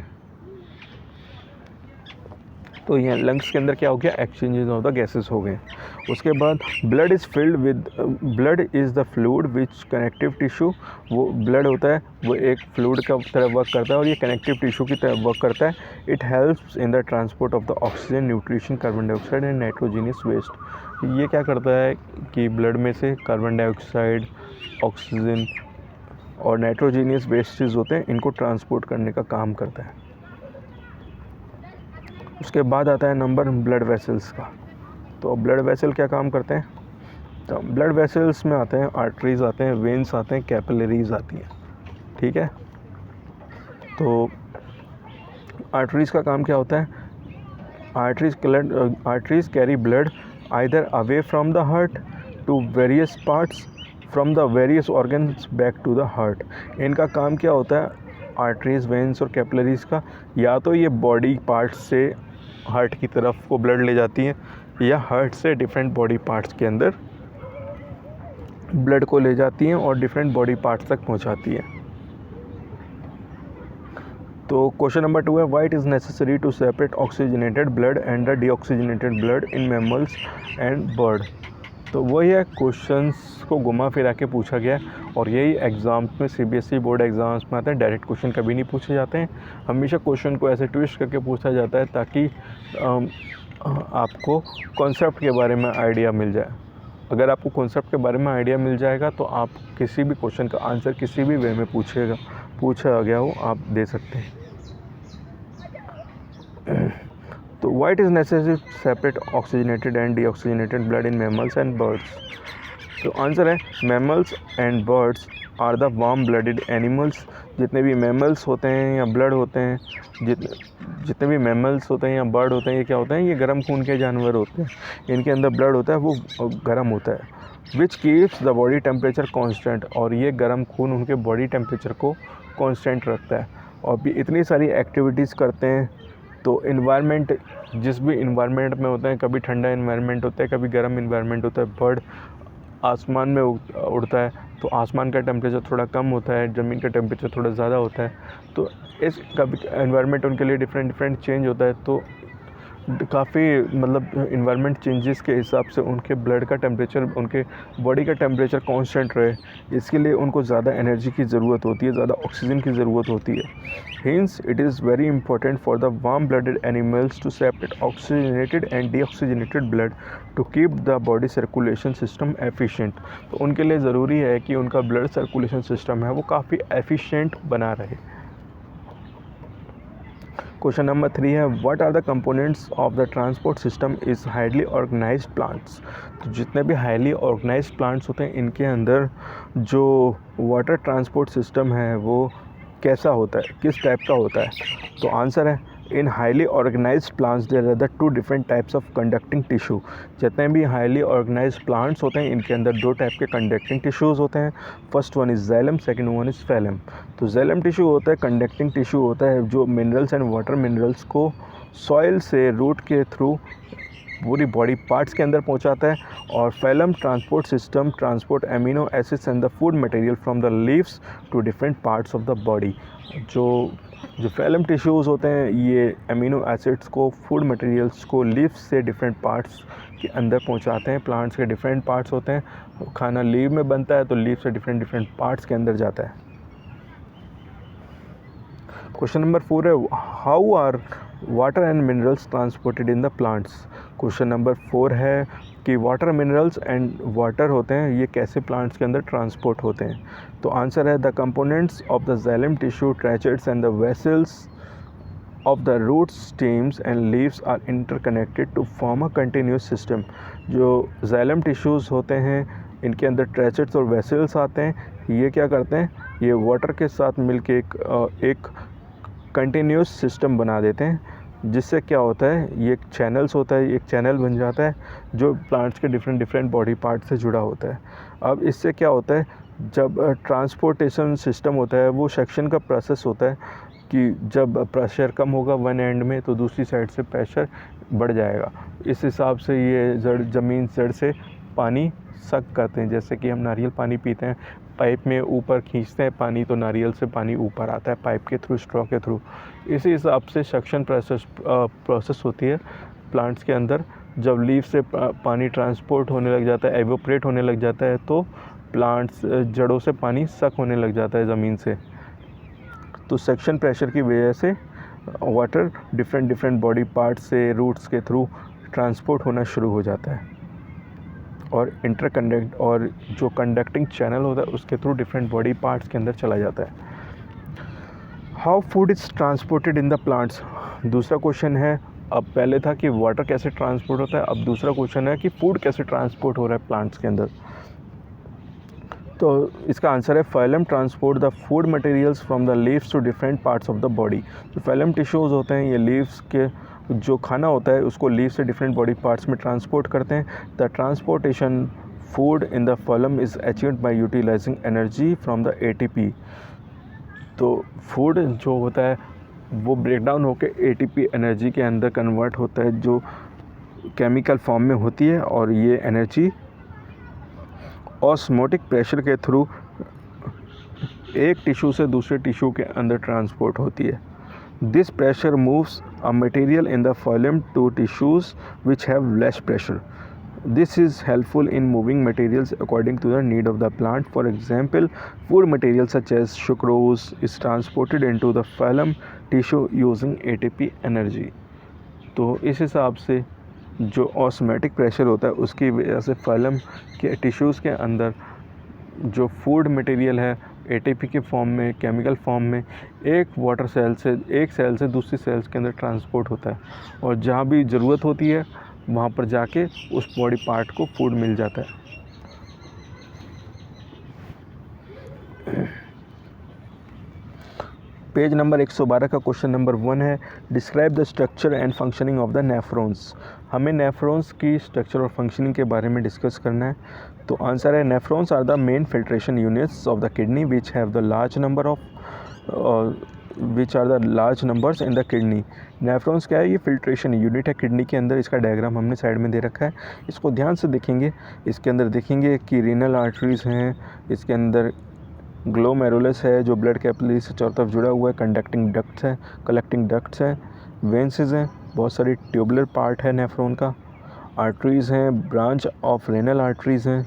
Speaker 1: तो ये लंग्स के अंदर क्या हो गया, एक्सचेंजेस ऑफ द गैसेस हो गए। उसके बाद blood is filled with, blood is the fluid which connective tissue, वो ब्लड होता है वो एक फ्लूइड का तरह वर्क करता है और ये कनेक्टिव टिश्यू की तरह वर्क करता है। It helps in the transport of the oxygen, nutrition, carbon dioxide and nitrogenous waste. ये क्या करता है कि ब्लड में से कार्बन डाइऑक्साइड, ऑक्सीजन और नाइट्रोजीनियस वेस्टेज होते हैं, इनको ट्रांसपोर्ट करने का काम करता है। उसके बाद आता है नंबर ब्लड वेसल्स का। तो ब्लड वेसल क्या काम करते हैं, तो ब्लड वेसल्स में आते हैं आर्टरीज आते हैं, वेन्स आते हैं, कैपिलरीज आती हैं, ठीक है। तो आर्टरीज का काम क्या होता है, arteries carry blood either away from the heart to various parts from the various organs back to the heart. इनका काम क्या होता है, आर्टरीज, वेन्स और कैपिलरीज का, या तो ये बॉडी पार्ट्स से हार्ट की तरफ को ब्लड ले जाती हैं या हार्ट से डिफरेंट बॉडी पार्ट्स के अंदर ब्लड को ले जाती हैं और डिफरेंट बॉडी पार्ट्स तक पहुंचाती हैं। तो क्वेश्चन नंबर 2 है, why it is necessary to separate oxygenated blood and the deoxygenated blood in mammals and bird. तो वही है, क्वेश्चंस को घुमा फिरा के पूछा गया और यही एग्ज़ाम्स में, सीबीएसई बोर्ड एग्ज़ाम्स में आता है। डायरेक्ट क्वेश्चन कभी नहीं पूछे जाते हैं, हमेशा क्वेश्चन को ऐसे ट्विस्ट करके पूछा जाता है ताकि आपको कॉन्सेप्ट के बारे में आइडिया मिल जाए। अगर आपको कॉन्सेप्ट के बारे में आइडिया मिल जाएगा तो आप किसी भी क्वेश्चन का आंसर किसी भी वे में पूछा गया हो आप दे सकते हैं। तो why it is necessary to separate oxygenated and deoxygenated blood in mammals and birds? तो आंसर है, mammals and birds are the warm blooded animals। जितने भी mammals होते हैं या blood होते हैं, जितने भी mammals होते हैं या bird होते हैं, ये क्या होते हैं, ये गर्म खून के जानवर होते हैं, इनके अंदर blood होता है वो गर्म होता है। which keeps the body temperature constant, और ये गर्म खून उनके बॉडी टेम्परेचर को कांस्टेंट रखता है। और भी इतनी सारी एक्टिविटीज़ करते हैं। तो इन्वायरमेंट, जिस भी इन्वायरमेंट में होते हैं, कभी ठंडा इन्वायरमेंट होता है, कभी गर्म इन्वायरमेंट होता है। बर्ड आसमान में उड़ता है तो आसमान का टेम्परेचर थोड़ा कम होता है, ज़मीन का टेम्परेचर थोड़ा ज़्यादा होता है। तो इस कभी इन्वायरमेंट उनके लिए डिफरेंट चेंज होता है। तो काफ़ी मतलब इन्वायरमेंट चेंजेस के हिसाब से उनके ब्लड का टेम्परेचर, उनके बॉडी का टेम्परेचर कांस्टेंट रहे, इसके लिए उनको ज़्यादा एनर्जी की ज़रूरत होती है, ज़्यादा ऑक्सीजन की ज़रूरत होती है। Hence, it is very important for the warm-blooded animals to separate oxygenated and deoxygenated blood to keep the body circulation system efficient। तो उनके लिए ज़रूरी है कि उनका ब्लड सर्कुलेशन सिस्टम है वो काफ़ी एफिशिएंट बना रहे। क्वेश्चन नंबर 3 है, what are the components of the transport system is highly organised plants. तो जितने भी हाईली ऑर्गेनाइज्ड प्लांट्स होते हैं इनके अंदर जो वाटर ट्रांसपोर्ट सिस्टम है वो कैसा होता है, किस टाइप का होता है। तो आंसर है, in highly organised plants there are the 2 different types of conducting tissue. जितने भी हाईली ऑर्गेनाइज्ड प्लांट्स होते हैं इनके अंदर 2 टाइप के कंडक्टिंग टिश्यूज़ होते हैं। First one is xylem, second one is phloem. तो जाइलम टिश्यू होता है कंडक्टिंग टिश्यू होता है जो मिनरल्स एंड वाटर मिनरल्स को सॉइल से रूट के थ्रू पूरी बॉडी पार्ट्स के अंदर पहुंचाता है। और phloem transport system transport amino acids and the food material from the leaves to different parts of the body. जो फैलम टिश्यूज़ होते हैं ये अमीनो एसिड्स को, फूड मटेरियल्स को लीव्स से डिफरेंट पार्ट्स के अंदर पहुंचाते हैं। प्लांट्स के डिफरेंट पार्ट्स होते हैं, खाना लीव में बनता है तो लीव से डिफरेंट पार्ट्स के अंदर जाता है। क्वेश्चन नंबर 4 है, how are water and minerals transported in the plants. Question number 4 है कि वाटर मिनरल्स एंड वाटर होते हैं ये कैसे प्लांट्स के अंदर ट्रांसपोर्ट होते हैं। तो आंसर है, the components of the xylem tissue, tracheids and the vessels of the roots, stems and leaves are interconnected to form a continuous system। जो जाइलम टिश्यूज़ होते हैं इनके अंदर ट्रैचेट्स और वेसल्स आते हैं, ये क्या करते हैं, ये वाटर के साथ मिलके एक कंटिन्यूस सिस्टम बना देते हैं, जिससे क्या होता है, ये एक चैनल्स होता है, एक चैनल बन जाता है जो प्लांट्स के डिफरेंट बॉडी पार्ट से जुड़ा होता है। अब इससे क्या होता है, जब ट्रांसपोर्टेशन सिस्टम होता है वो सेक्शन का प्रोसेस होता है कि जब प्रेशर कम होगा वन एंड में तो दूसरी साइड से प्रेशर बढ़ जाएगा। इस हिसाब से ये ज़मीन जड़ से पानी सक करते हैं। जैसे कि हम नारियल पानी पीते हैं, पाइप में ऊपर खींचते हैं पानी तो नारियल से पानी ऊपर आता है पाइप के थ्रू, स्ट्रॉ के थ्रू। इसी हिसाब से सक्शन प्रोसेस होती है प्लांट्स के अंदर। जब लीफ से पानी ट्रांसपोर्ट होने लग जाता है, एवोपरेट होने लग जाता है, तो प्लांट्स जड़ों से पानी सक होने लग जाता है ज़मीन से। तो सक्शन प्रेशर की वजह से वाटर डिफरेंट बॉडी पार्ट से रूट्स के थ्रू ट्रांसपोर्ट होना शुरू हो जाता है और इंटरकनेक्ट और जो कंडक्टिंग चैनल होता है उसके थ्रू डिफरेंट बॉडी पार्ट्स के अंदर चला जाता है। How food is transported in the plants. दूसरा क्वेश्चन है, अब पहले था कि वाटर कैसे ट्रांसपोर्ट होता है, अब दूसरा क्वेश्चन है कि फूड कैसे ट्रांसपोर्ट हो रहा है प्लांट्स के अंदर। तो इसका आंसर है phloem transport the food materials from the leaves to different parts of the body. जो फाइलम टिश्यूज़ होते हैं ये लीव्स के जो खाना होता है उसको लीव से डिफरेंट बॉडी पार्ट्स में ट्रांसपोर्ट करते हैं। The transportation food in the phloem is achieved by utilising energy from the ATP। तो फूड जो होता है वो ब्रेक डाउन होकर ATP एनर्जी के अंदर कन्वर्ट होता है जो केमिकल फॉर्म में होती है, और ये एनर्जी ऑस्मोटिक प्रेशर के थ्रू एक टिश्यू से दूसरे टिश्यू के अंदर ट्रांसपोर्ट होती है। This pressure moves a material in the phloem to tissues which have less pressure. This is helpful in moving materials according to the need of the plant. For example, food materials such as sucrose is transported into the phloem tissue using ATP energy. तो इस हिसाब से जो osmotic pressure होता है उसकी वजह से फाइलम के टिश्यूज़ के अंदर जो फूड मटेरियल है ATP के फॉर्म में, केमिकल फॉर्म में, एक वाटर सेल से एक सेल से दूसरी सेल्स के अंदर ट्रांसपोर्ट होता है, और जहाँ भी ज़रूरत होती है वहाँ पर जाके उस बॉडी पार्ट को फूड मिल जाता है। पेज नंबर 112 का क्वेश्चन नंबर 1 है, describe the structure and functioning of the nephrons. हमें नेफ्रॉन्स की स्ट्रक्चर और फंक्शनिंग के बारे में डिस्कस करना है। तो आंसर है nephrons are the main filtration units of the kidney which have the large numbers in the kidney. Nephrons क्या है, ये फिल्ट्रेशन यूनिट है किडनी के अंदर। इसका डायग्राम हमने साइड में दे रखा है, इसको ध्यान से देखेंगे। इसके अंदर देखेंगे कि रीनल आर्टरीज हैं, इसके अंदर ग्लोमेरुलस है जो ब्लड कैपिलरी से चारों तरफ जुड़ा हुआ है, कंडक्टिंग डक्ट्स है, कलेक्टिंग डक्ट्स हैं, वेंसेस हैं, बहुत सारी ट्यूबुलर पार्ट है नेफ्रॉन का, आर्टरीज़ हैं, ब्रांच ऑफ रेनल आर्टरीज़ हैं।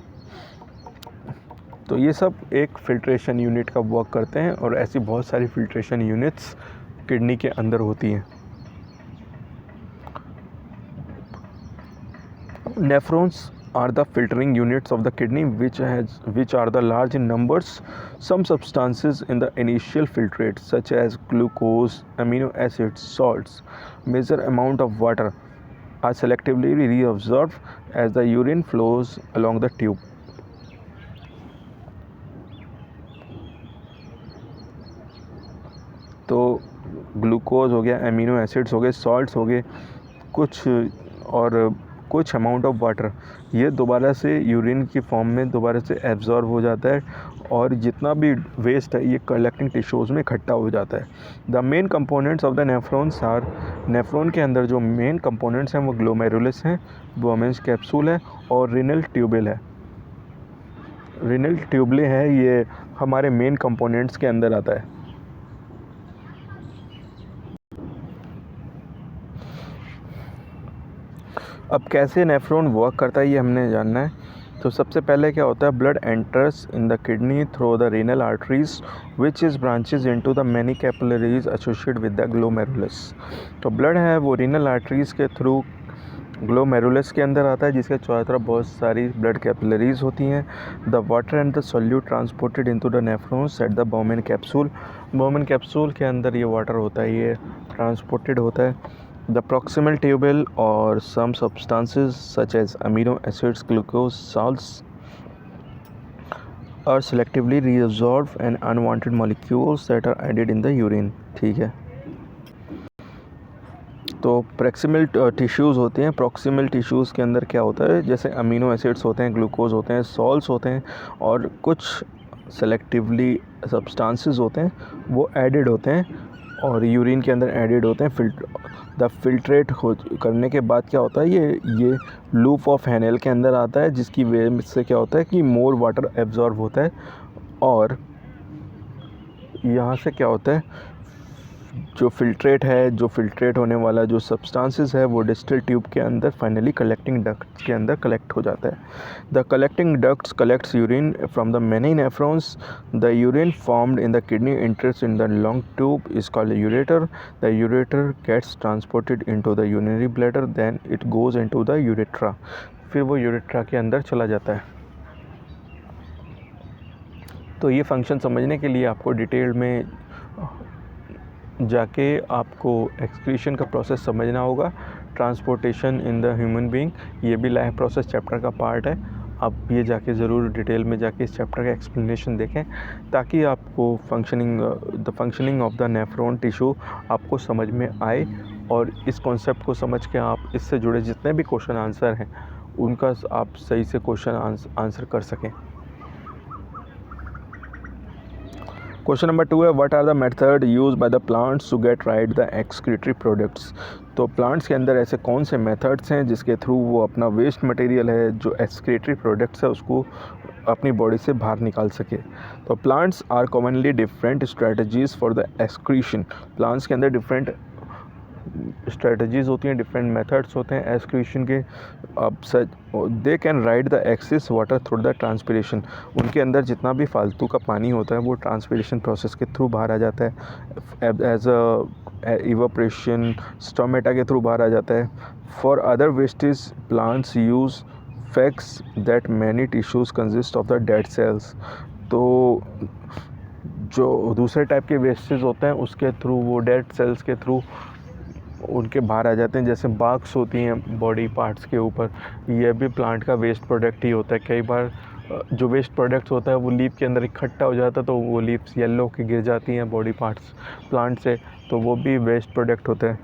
Speaker 1: तो ये सब एक फ़िल्ट्रेशन यूनिट का वर्क करते हैं, और ऐसी बहुत सारी फ़िल्ट्रेशन यूनिट्स किडनी के अंदर होती हैं। Nephrons are the filtering units of the kidney which are the large in numbers. Some substances in the initial filtrate such as glucose, amino acids, salts, major amount of water are selectively reabsorbed as the urine flows along the tube. तो glucose हो गया, amino acids हो गए, salts हो गए, कुछ amount of water, ये दोबारा से यूरिन की फॉर्म में दोबारा से एब्जॉर्ब हो जाता है, और जितना भी वेस्ट है ये कलेक्टिंग टिश्यूज़ में इकट्ठा हो जाता है। The main components of the nephrons are, nephron के अंदर जो मेन कंपोनेंट्स हैं वो ग्लोमेरुलस हैं, बोमेन्स कैप्सूल है, और रीनल ट्यूबुल है। रीनल ट्यूबुल है, ये हमारे मेन कंपोनेंट्स के अंदर आता है। अब कैसे नेफ्रॉन वर्क करता है ये हमने जानना है। तो सबसे पहले क्या होता है, blood enters in the kidney through the renal arteries which is branches into the many capillaries associated with the glomerulus. तो ब्लड है वो रीनल आर्टरीज के थ्रू ग्लोमेरुलस के अंदर आता है, जिसके चारों तरफ बहुत सारी ब्लड कैपिलरीज होती हैं। The water and the solute transported into the nephrons at the Bowman capsule. Bowman capsule के अंदर ये वाटर होता है, ये ट्रांसपोर्टेड होता है। The proximal tubule or some substances such as amino acids, glucose, salts are selectively reabsorbed and unwanted molecules that are added in the urine। ठीक है, तो प्रॉक्सिमल टिश्यूज़ होते हैं। प्रॉक्सिमल टिश्यूज़ के अंदर क्या होता है, जैसे अमीनो एसिड्स होते हैं, ग्लूकोज होते हैं, सॉल्ट्स होते हैं, और कुछ सेलेक्टिवली सब्सटेंसेस होते हैं वो एडेड होते हैं और यूरिन के अंदर एडिड होते हैं। फिल्ट्रेट करने के बाद क्या होता है, ये लूप ऑफ हैनेल के अंदर आता है, जिसकी वजह से क्या होता है कि मोर वाटर एब्जॉर्ब होता है, और यहाँ से क्या होता है, जो फिल्ट्रेट होने वाला जो सब्सटेंसेस है वो डिस्टल ट्यूब के अंदर फाइनली कलेक्टिंग डक्ट्स के अंदर कलेक्ट हो जाता है। The collecting ducts collects urine from the many nephrons. The urine formed in the kidney enters in the long tube is called a ureter. The ureter gets transported into the urinary bladder, then it goes into the urethra. फिर वो urethra के अंदर चला जाता है। तो ये function समझने के लिए आपको डिटेल में जाके आपको एक्सक्रीशन का प्रोसेस समझना होगा। Transportation in the human being, ये भी लाइफ प्रोसेस चैप्टर का पार्ट है। आप ये जाके ज़रूर डिटेल में जाके इस चैप्टर का एक्सप्लेनेशन देखें, ताकि आपको the functioning of the nephron tissue आपको समझ में आए, और इस कॉन्सेप्ट को समझ के आप इससे जुड़े जितने भी क्वेश्चन आंसर हैं उनका आप सही से क्वेश्चन आंसर कर सकें। क्वेश्चन नंबर 2 है, what are the method use by the plants to get right the excretory products. तो प्लांट्स के अंदर ऐसे कौन से मेथड्स हैं जिसके थ्रू वो अपना वेस्ट मटेरियल है जो एक्सक्रीटरी प्रोडक्ट्स है उसको अपनी बॉडी से बाहर निकाल सके। तो plants are commonly different strategies for the excretion. Plants के अंदर डिफरेंट स्ट्रेटजीज़ होती हैं, डिफरेंट मेथड्स होते हैं एक्सक्रीशन के। अब such they can ride the excess water through the transpiration. उनके अंदर जितना भी फालतू का पानी होता है वो ट्रांसपिरेशन प्रोसेस के थ्रू बाहर आ जाता है, एज इवापोरेशन स्टोमेटा के थ्रू बाहर आ जाता है। For other wastage plants use facts that many tissues consist of the dead cells. तो जो दूसरे टाइप के वेस्टेज होते हैं उसके थ्रू, वो डेड सेल्स के थ्रू उनके बाहर आ जाते हैं। जैसे बार्क्स होती हैं बॉडी पार्ट्स के ऊपर, ये भी प्लांट का वेस्ट प्रोडक्ट ही होता है। कई बार जो वेस्ट प्रोडक्ट्स होता है वो लीफ के अंदर इकट्ठा हो जाता है, तो वो लीव्स येलो के गिर जाती हैं बॉडी पार्ट्स प्लांट से, तो वो भी वेस्ट प्रोडक्ट होते हैं।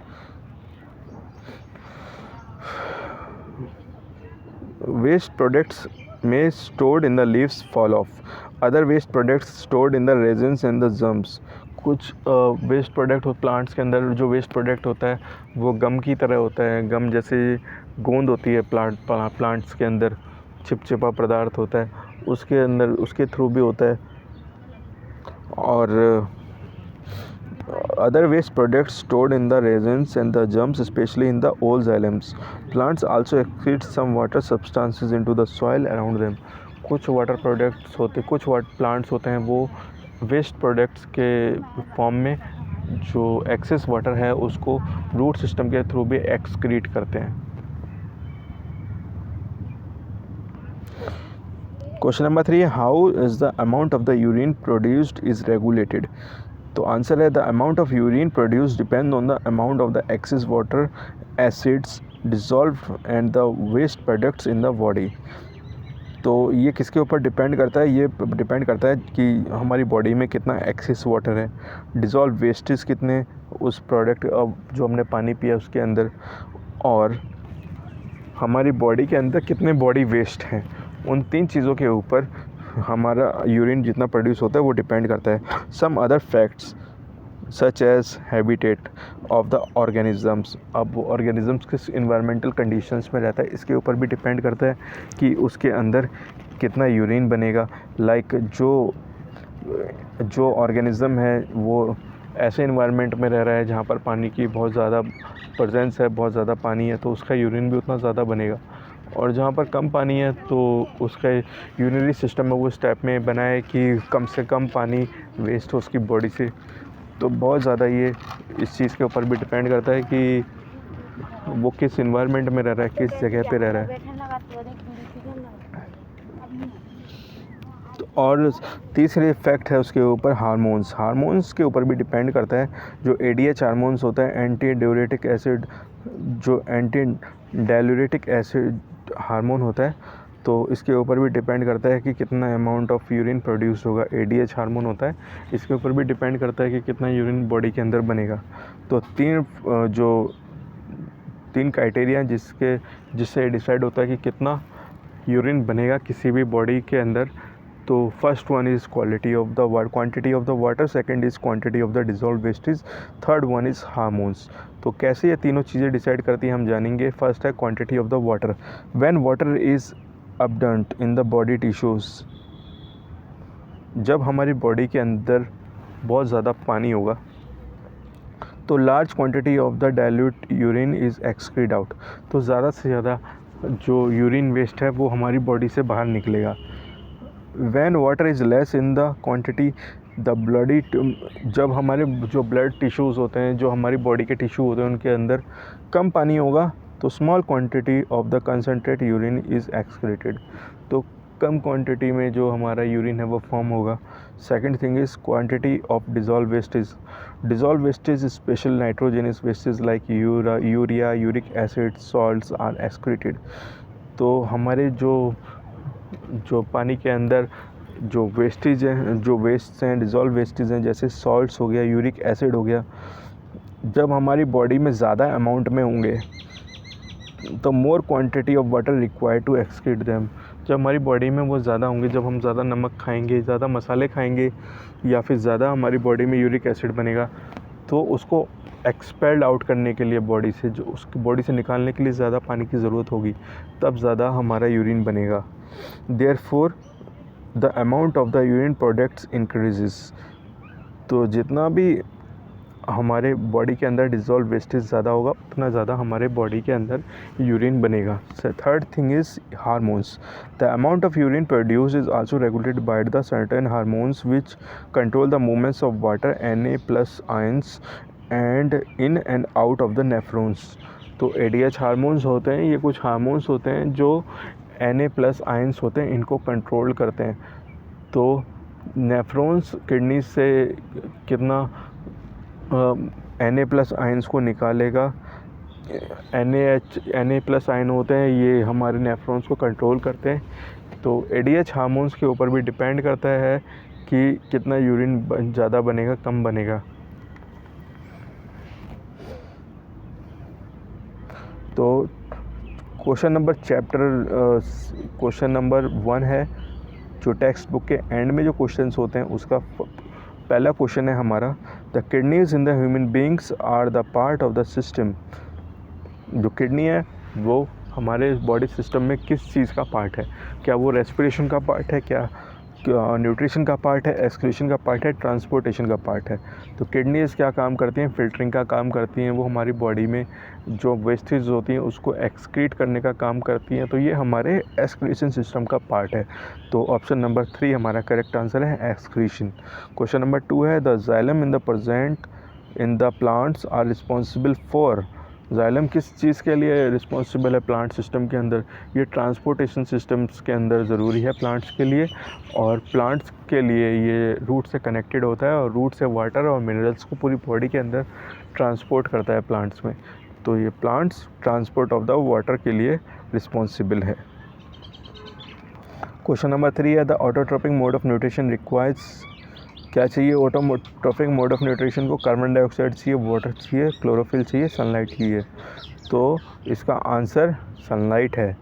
Speaker 1: वेस्ट प्रोडक्ट्स में stored in the leaves fall off. Other waste products stored in the resins and the gums. कुछ वेस्ट प्रोडक्ट हो प्लांट्स के अंदर, जो वेस्ट प्रोडक्ट होता है वो गम की तरह होता है। गम जैसे गोंद होती है प्लांट्स के अंदर, चिपचिपा पदार्थ होता है, उसके अंदर उसके थ्रू भी होता है। और other waste products stored in the resins and the gums especially in the old xylems. Plants also excrete some water substances into the soil around them. कुछ वाटर प्रोडक्ट्स होते, कुछ प्लांट्स होते हैं वो वेस्ट प्रोडक्ट्स के form में जो access water है उसको रूट सिस्टम के थ्रू भी एक्सक्रीट करते हैं। Question number 3, how is the amount of the urine produced is regulated. तो आंसर है, the amount of urine produced depend on the amount of the excess water, acids dissolve and the waste products in the body. तो ये किसके ऊपर depend करता है, ये depend करता है कि हमारी बॉडी में कितना एक्सेस वाटर है, डिज़ोल्व वेस्टेज कितने उस प्रोडक्ट जो हमने पानी पिया उसके अंदर, और हमारी बॉडी के अंदर कितने बॉडी वेस्ट हैं। उन 3 चीज़ों के ऊपर हमारा यूरिन जितना प्रोड्यूस होता है वो डिपेंड करता है। Some other facts such as habitat of the organisms. अब वो ऑर्गेनिज़म्स किस इन्वायरमेंटल कंडीशंस में रहता है इसके ऊपर भी डिपेंड करता है कि उसके अंदर कितना यूरिन बनेगा। लाइक जो ऑर्गेनिज़म है वो ऐसे इन्वायरमेंट में रह रहा है जहाँ पर पानी की बहुत ज़्यादा प्रेजेंस है, बहुत ज़्यादा पानी है, तो उसका यूरिन भी उतना ज़्यादा बनेगा। और जहाँ पर कम पानी है तो उसका यूरिनरी सिस्टम में वो इस टाइप में बना है कि कम से कम पानी वेस्ट हो उसकी बॉडी से। तो बहुत ज़्यादा ये इस चीज़ के ऊपर भी डिपेंड करता है कि वो किस इन्वायरमेंट में रह रहा है, किस जगह पे रह रहा है। तो और तीसरे फैक्ट है उसके ऊपर हार्मोन्स के ऊपर भी डिपेंड करता है। जो ADH हार्मोन्स होता है, एंटी डाययूरेटिक एसिड हार्मोन होता है, तो इसके ऊपर भी डिपेंड करता है कि कितना अमाउंट ऑफ यूरिन प्रोड्यूस होगा। ADH हार्मोन होता है, इसके ऊपर भी डिपेंड करता है कि कितना यूरिन बॉडी के अंदर बनेगा। तो 3 क्राइटेरिया जिससे डिसाइड होता है कि कितना यूरिन बनेगा किसी भी बॉडी के अंदर तो first one is quantity of the water, second is quantity of the dissolve wastage, third one is hormones. तो कैसे ये तीनों चीज़ें डिसाइड करती हैं हम जानेंगे। फर्स्ट है quantity of the water. When water is abundant in the body tissues, जब हमारी बॉडी के अंदर बहुत ज़्यादा पानी होगा तो large quantity of the dilute urine is excreted out, तो ज़्यादा से ज़्यादा जो यूरिन वेस्ट है वो हमारी बॉडी से बाहर निकलेगा। When water is less in the quantity the bloody, जब हमारे जो ब्लड टिश्यूज़ होते हैं, जो हमारी बॉडी के टिश्यू होते हैं, उनके अंदर कम पानी होगा तो small quantity of the concentrate urine is excreted, तो कम क्वांटिटी में जो हमारा यूरिन है वो फॉर्म होगा। Second thing is quantity of dissolve wastage. Dissolve wastage special nitrogenous wastage like urea, uric acid, salts are excreted. तो हमारे जो पानी के अंदर जो वेस्टेज हैं, जो वेस्ट हैं, डिज़ोल्व वेस्टेज हैं, जैसे सॉल्ट्स हो गया, यूरिक एसिड हो गया, जब हमारी बॉडी में ज़्यादा अमाउंट में होंगे तो more quantity of water required to excrete them. जब हमारी बॉडी में वो ज़्यादा होंगे, जब हम ज़्यादा नमक खाएंगे, ज़्यादा मसाले खाएंगे, या फिर ज़्यादा हमारी बॉडी में यूरिक एसिड बनेगा, तो उसको एक्सपेल्ड आउट करने के लिए बॉडी से, जो उसकी बॉडी से निकालने के लिए ज़्यादा पानी की ज़रूरत होगी, तब ज़्यादा हमारा यूरिन बनेगा। Therefore the amount of the urine products increases, तो जितना भी हमारे बॉडी के अंदर डिज़ोल्व वेस्टेज ज़्यादा होगा उतना ज़्यादा हमारे बॉडी के अंदर यूरिन बनेगा। Third thing is hormones. The amount of urine produce is also regulated by the certain hormones which control the movements of water Na+ ions and in and out of the nephrons. तो ADH hormones होते हैं, ये कुछ hormones होते हैं जो Na+ ions होते हैं, इनको कंट्रोल करते हैं। तो नेफ्रॉन्स किडनी से कितना Na+ आयंस को निकालेगा, Na+ आयन होते हैं, ये हमारे नेफ्रॉन्स को कंट्रोल करते हैं। तो ADH हार्मोन्स के ऊपर भी डिपेंड करता है कि कितना यूरिन ज़्यादा बनेगा, कम बनेगा। तो क्वेश्चन नंबर 1 है, जो टेक्स्ट बुक के एंड में जो क्वेश्चंस होते हैं उसका पहला क्वेश्चन है हमारा, the kidneys in the human beings are the part of the system. जो किडनी है वो हमारे बॉडी सिस्टम में किस चीज़ का पार्ट है? क्या वो रेस्पिरेशन का पार्ट है, क्या न्यूट्रिशन का पार्ट है, एक्सक्रीशन का पार्ट है, ट्रांसपोर्टेशन का पार्ट है? तो किडनीज क्या काम करती हैं? फिल्टरिंग का काम करती हैं, वो हमारी बॉडी में जो वेस्टेज होती हैं उसको एक्सक्रीट करने का काम करती हैं, तो ये हमारे एक्सक्रीशन सिस्टम का पार्ट है। तो ऑप्शन नंबर 3 हमारा करेक्ट आंसर है, एक्सक्रीशन। क्वेश्चन नंबर 2 है, the xylem in the present in the plants are responsible for. Xylem किस चीज़ के लिए रिस्पॉन्सिबल है प्लांट सिस्टम के अंदर? ये ट्रांसपोर्टेशन सिस्टम्स के अंदर ज़रूरी है प्लांट्स के लिए, और प्लांट्स के लिए ये रूट से कनेक्टेड होता है, और रूट से वाटर और मिनरल्स को पूरी बॉडी के अंदर ट्रांसपोर्ट करता है प्लांट्स में। तो ये plants transport of the water के लिए रिस्पॉन्सिबल है। क्वेश्चन नंबर 3 है, the autotrophic mode of nutrition requires. क्या चाहिए ऑटोट्रोपिक मोड ऑफ न्यूट्रिशन को? कार्बन डाइऑक्साइड चाहिए, वाटर चाहिए, क्लोरोफिल चाहिए, सनलाइट चाहिए। तो इसका आंसर सनलाइट है,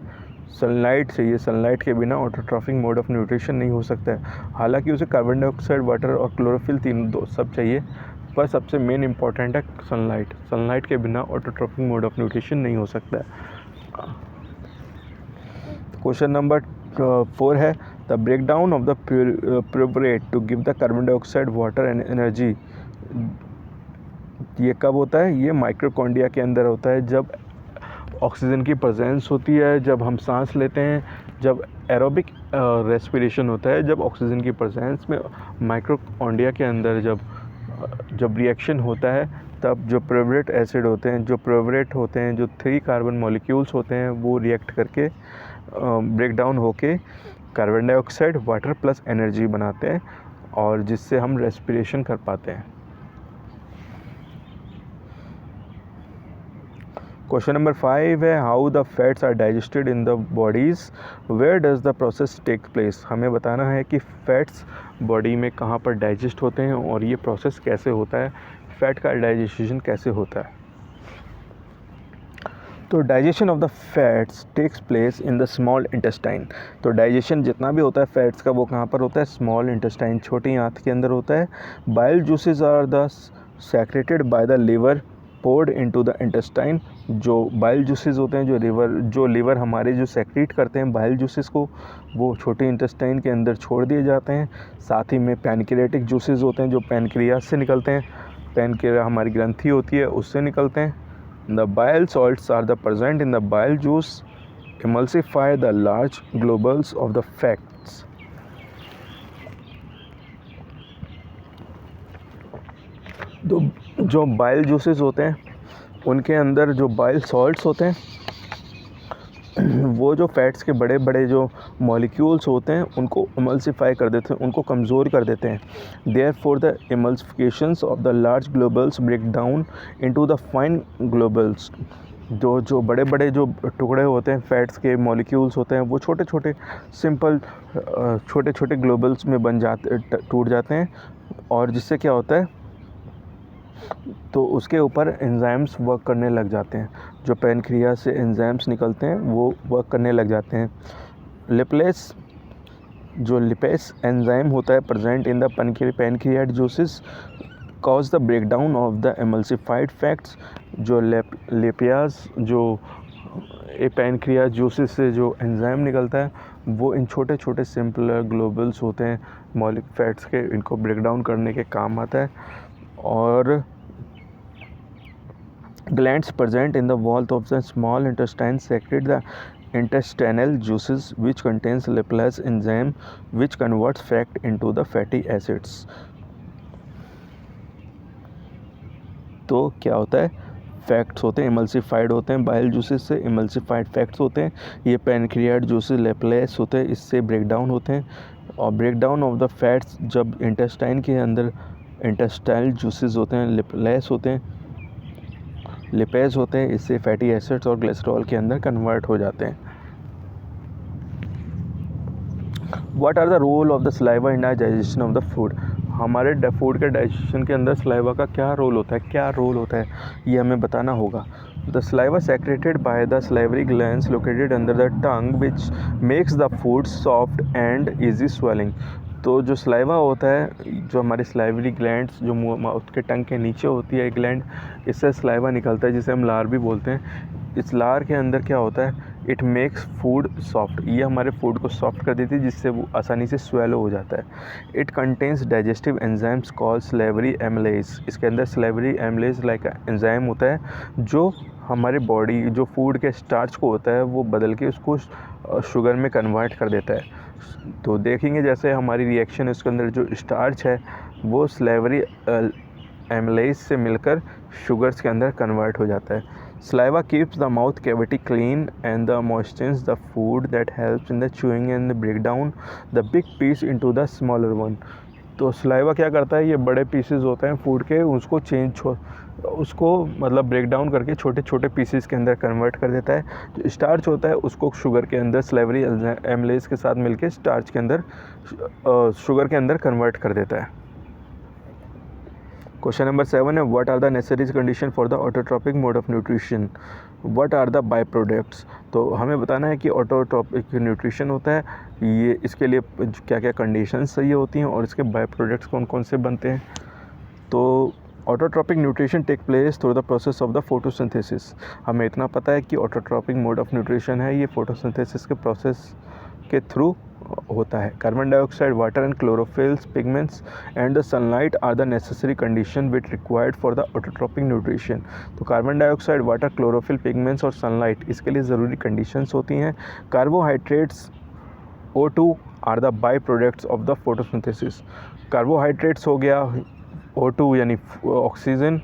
Speaker 1: सनलाइट चाहिए। सनलाइट के बिना ऑटोट्रोपिक मोड ऑफ न्यूट्रिशन नहीं हो सकता है। हालांकि उसे कार्बन डाइऑक्साइड, वाटर और क्लोरोफिल तीनों सब चाहिए, पर सबसे मेन इंपॉर्टेंट है सनलाइट। सनलाइट के बिना ऑटोट्रोपिक मोड ऑफ न्यूट्रिशन नहीं हो सकता है। क्वेश्चन नंबर 4 है, the breakdown of the pyruvate to give the carbon dioxide, water and energy. ये कब होता है? ये माइटोकॉन्ड्रिया के अंदर होता है, जब ऑक्सीजन की प्रेजेंस होती है, जब हम सांस लेते हैं, जब एरोबिक रेस्पिरेशन होता है, जब ऑक्सीजन की प्रेजेंस में माइटोकॉन्ड्रिया के अंदर जब रिएक्शन होता है, तब जो प्यूरेट एसिड होते हैं, जो 3 कार्बन मॉलिक्यूल्स होते हैं, वो रिएक्ट करके ब्रेक डाउन होके carbon dioxide, water plus energy बनाते हैं, और जिससे हम रेस्पिरेशन कर पाते हैं। क्वेश्चन नंबर 5 है, how the fats are digested in the bodies, where does the process take place. हमें बताना है कि फैट्स बॉडी में कहाँ पर डाइजेस्ट होते हैं और ये प्रोसेस कैसे होता है, फैट का डाइजेशन कैसे होता है। तो digestion of the fats takes place in the small intestine. तो डाइजेशन जितना भी होता है फैट्स का वो कहाँ पर होता है? स्मॉल इंटेस्टाइन, छोटी आंत के अंदर होता है। Bile juices are the secreted by the liver poured into the intestine. जो बाइल जूसेस होते हैं, जो लिवर हमारे जो सेक्रेट करते हैं बाइल जूसेस को, वो छोटे इंटेस्टाइन के अंदर छोड़ दिए जाते हैं। साथ ही में पैनक्रियाटिक जूसेस होते हैं जो पैनक्रियास से निकलते हैं, पैनक्रिया हमारी ग्रंथि होती है उससे निकलते हैं। The bile salts are the present in the bile juice emulsify the large globules of the fats. तो जो बाइल जूसेस होते हैं उनके अंदर जो बाइल सॉल्ट्स होते हैं वो जो फैट्स के बड़े बड़े जो मॉलिक्यूल्स होते हैं उनको इमल्सिफाई कर देते हैं, उनको कमज़ोर कर देते हैं। Therefore the emulsifications of the large globules break down into the fine globules. जो बड़े बड़े जो टुकड़े होते हैं फैट्स के मॉलिक्यूल्स होते हैं वो छोटे छोटे सिंपल छोटे छोटे ग्लोबल्स में टूट जाते हैं, और जिससे क्या होता है तो उसके ऊपर एंजाइम्स वर्क करने लग जाते हैं। जो पैनक्रिया से एंजाइम्स निकलते हैं वो वर्क करने लग जाते हैं। लिपेस, जो लिपेस एंजाइम होता है present in the pancreatic juices cause the breakdown of the emulsified fats. जो लिपियास जो पैनक्रिया जूसेस से जो एंजाइम निकलता है वो इन छोटे छोटे सिंपल ग्लोबल्स होते हैं मॉलिक फैट्स के, इनको ब्रेकडाउन करने के काम आता है। और glands present in the wall of the small intestine secrete the intestinal juices which contains lipase enzyme which converts fat into the fatty acids। तो क्या होता है? फैट्स होते हैं इमल्सिफाइड होते हैं बाइल जूसेस से, इमल्सिफाइड फैट्स होते हैं। ये पैनक्रियाट जूसेस लिपेस होते हैं, इससे ब्रेकडाउन होते हैं। और ब्रेकडाउन ऑफ द फैट्स जब इंटेस्टाइन के अंदर इंटेस्टाइनल जूसेस होते हैं, लिपेस होते हैं, लिपेज होते हैं, इससे फैटी एसिड्स और ग्लिसरॉल के अंदर कन्वर्ट हो जाते हैं। What are the role of the saliva in digestion of the food? हमारे फूड के डाइजेशन के अंदर सलाइवा का क्या रोल होता है, ये हमें बताना होगा। The saliva secreted by the salivary glands located under the tongue which makes the food soft and easy swelling. तो जो सलाइवा होता है, जो हमारी सलाइवरी ग्लैंड्स जो माउथ के टंग के नीचे होती है ग्लैंड, इससे सलाइवा निकलता है जिसे हम लार भी बोलते हैं। इस लार के अंदर क्या होता है? इट मेक्स फूड सॉफ्ट, ये हमारे फूड को सॉफ्ट कर देती है जिससे वो आसानी से स्वेलो हो जाता है। It contains digestive enzymes called salivary amylase. इसके अंदर सलाइवरी एमिलेज लाइक एंजाइम होता है जो हमारे बॉडी जो फूड के स्टार्च को होता है वो बदल के उसको शुगर में कन्वर्ट कर देता है। तो देखेंगे जैसे हमारी रिएक्शन इसके अंदर जो स्टार्च है वो सलाइवरी एमिलेज से मिलकर शुगर्स के अंदर कन्वर्ट हो जाता है। Saliva keeps the mouth cavity clean and the moistures the food that helps in the chewing and break down the big piece into the smaller one. तो सलाइवा क्या करता है? ये बड़े पीसेस होते हैं फूड के, उसको मतलब ब्रेक डाउन करके छोटे छोटे पीसेस के अंदर कन्वर्ट कर देता है। जो स्टार्च होता है उसको शुगर के अंदर सलाइवरी एमिलेज के साथ मिलके स्टार्च के अंदर शुगर के अंदर कन्वर्ट कर देता है। क्वेश्चन नंबर 7 है what are the necessary condition for the autotrophic mode of nutrition, what are the by products. तो हमें बताना है कि ऑटोट्रॉपिक न्यूट्रिशन होता है, ये इसके लिए क्या क्या कंडीशंस चाहिए होती हैं और इसके बाई प्रोडक्ट्स कौन कौन से बनते हैं। तो autotrophic nutrition take place through the process of the photosynthesis. हमें इतना पता है कि ऑटोट्रॉपिक मोड ऑफ न्यूट्रिशन है ये फोटोसिंथेसिस के प्रोसेस के थ्रू होता है। Carbon dioxide, water and chlorophylls, pigments and the sunlight are the necessary condition which required for the autotrophic nutrition. तो carbon dioxide, water, chlorophyll, pigments और sunlight इसके लिए ज़रूरी कंडीशंस होती हैं। Carbohydrates O2 are the by products of the photosynthesis. Carbohydrates हो गया, O2 यानी ऑक्सीजन,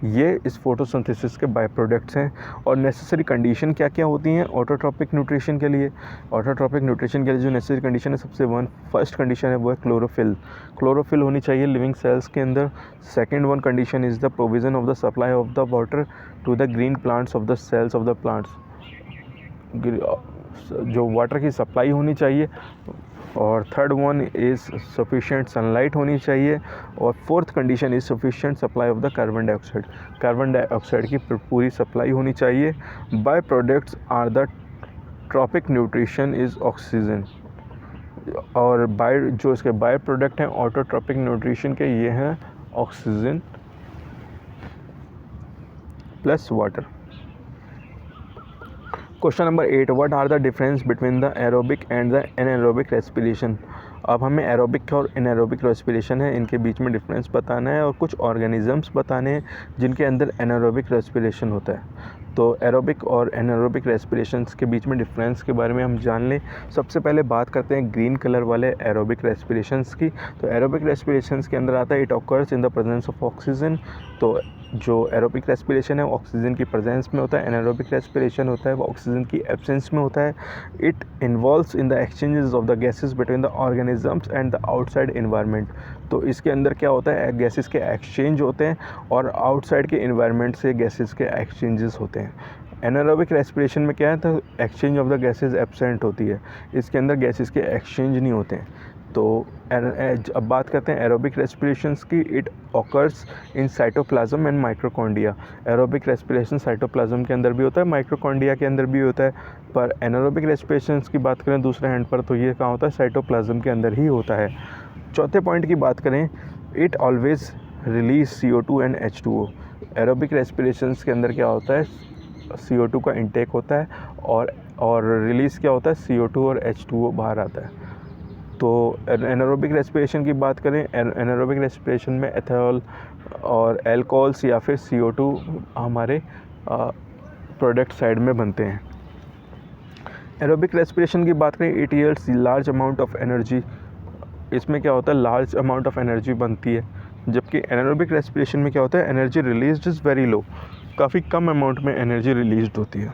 Speaker 1: ये इस फोटोसिंथेसिस के बाय प्रोडक्ट्स हैं। और नेसेसरी कंडीशन क्या क्या होती हैं ऑटोट्रॉपिक न्यूट्रिशन के लिए? ऑटोट्रॉपिक न्यूट्रिशन के लिए जो नेसेसरी कंडीशन है सबसे फर्स्ट कंडीशन है वो है क्लोरोफिल होनी चाहिए लिविंग सेल्स के अंदर। Second one condition is the provision of the supply of the water to the green plants of the cells of the plants. जो वाटर की सप्लाई होनी चाहिए और third one is sufficient sunlight होनी चाहिए, और fourth condition is sufficient supply of the carbon dioxide. Carbon dioxide की पूरी सप्लाई होनी चाहिए। By products are the trophic nutrition is oxygen, और जो इसके बाय प्रोडक्ट हैं ऑटोट्रॉपिक न्यूट्रिशन के, ये हैं oxygen plus water. Question number 8, what are the difference between the aerobic and the anaerobic respiration. अब हमें एरोबिक और एनारोबिक रेस्पिरेशन है, इनके बीच में डिफरेंस बताना है और कुछ ऑर्गेनिजम्स बताने हैं जिनके अंदर एनारोबिक रेस्पिरेशन होता है। तो एरोबिक और एनारोबिक रेस्पिरेशंस के बीच में डिफरेंस के बारे में हम जान लें। सबसे पहले बात करते हैं ग्रीन कलर वाले एरोबिक रेस्पिरेशंस की। तो एरोबिक रेस्पिरेशंस के अंदर आता है it occurs in the presence of oxygen. तो जो एरोबिक रेस्पिरेशन है वो ऑक्सीजन की प्रेजेंस में होता है, एनारोबिक रेस्पिरेशन होता है वो ऑक्सीजन की एब्सेंस में होता है। It involves in the exchanges of the gases between the organisms and the outside environment. तो इसके अंदर क्या होता है, गैसेस के एक्सचेंज होते हैं और आउटसाइड के इन्वायरमेंट से गैसेस के एक्सचेंजेस होते हैं। एनारोबिक रेस्पिरेशन में क्या है, तो exchange of the gases absent होती है, इसके अंदर गैसेस के एक्सचेंज नहीं होते हैं। तो अब बात करते हैं एरोबिक रेस्पिरेशंस की। It occurs in cytoplasm and माइक्रोकॉन्ड्रिया। Aerobic respiration cytoplasm के अंदर भी होता है, माइक्रोकॉन्ड्रिया के अंदर भी होता है, पर एनारोबिक रेस्पिरेशंस की बात करें दूसरे हैंड पर तो ये कहाँ होता है, साइटोप्लाज्म के अंदर ही होता है। चौथे पॉइंट की बात करें, it always release CO2 and H2O। Aerobic respirations के अंदर क्या होता है, CO2 का इंटेक होता है और रिलीज़ क्या होता है, CO2 और H2O बाहर आता है। तो एनारोबिक रेस्पिरेशन की बात करें, एनारोबिक रेस्पिरेशन में एथेनॉल और एल्कोहल्स या फिर CO2 हमारे प्रोडक्ट साइड में बनते हैं। एरोबिक रेस्पिरेशन की बात करें, it yields large amount of energy. इसमें क्या होता है, लार्ज अमाउंट ऑफ एनर्जी बनती है, जबकि एनारोबिक रेस्पिरेशन में क्या होता है, energy released is very low, काफ़ी कम अमाउंट में एनर्जी रिलीज्ड होती है।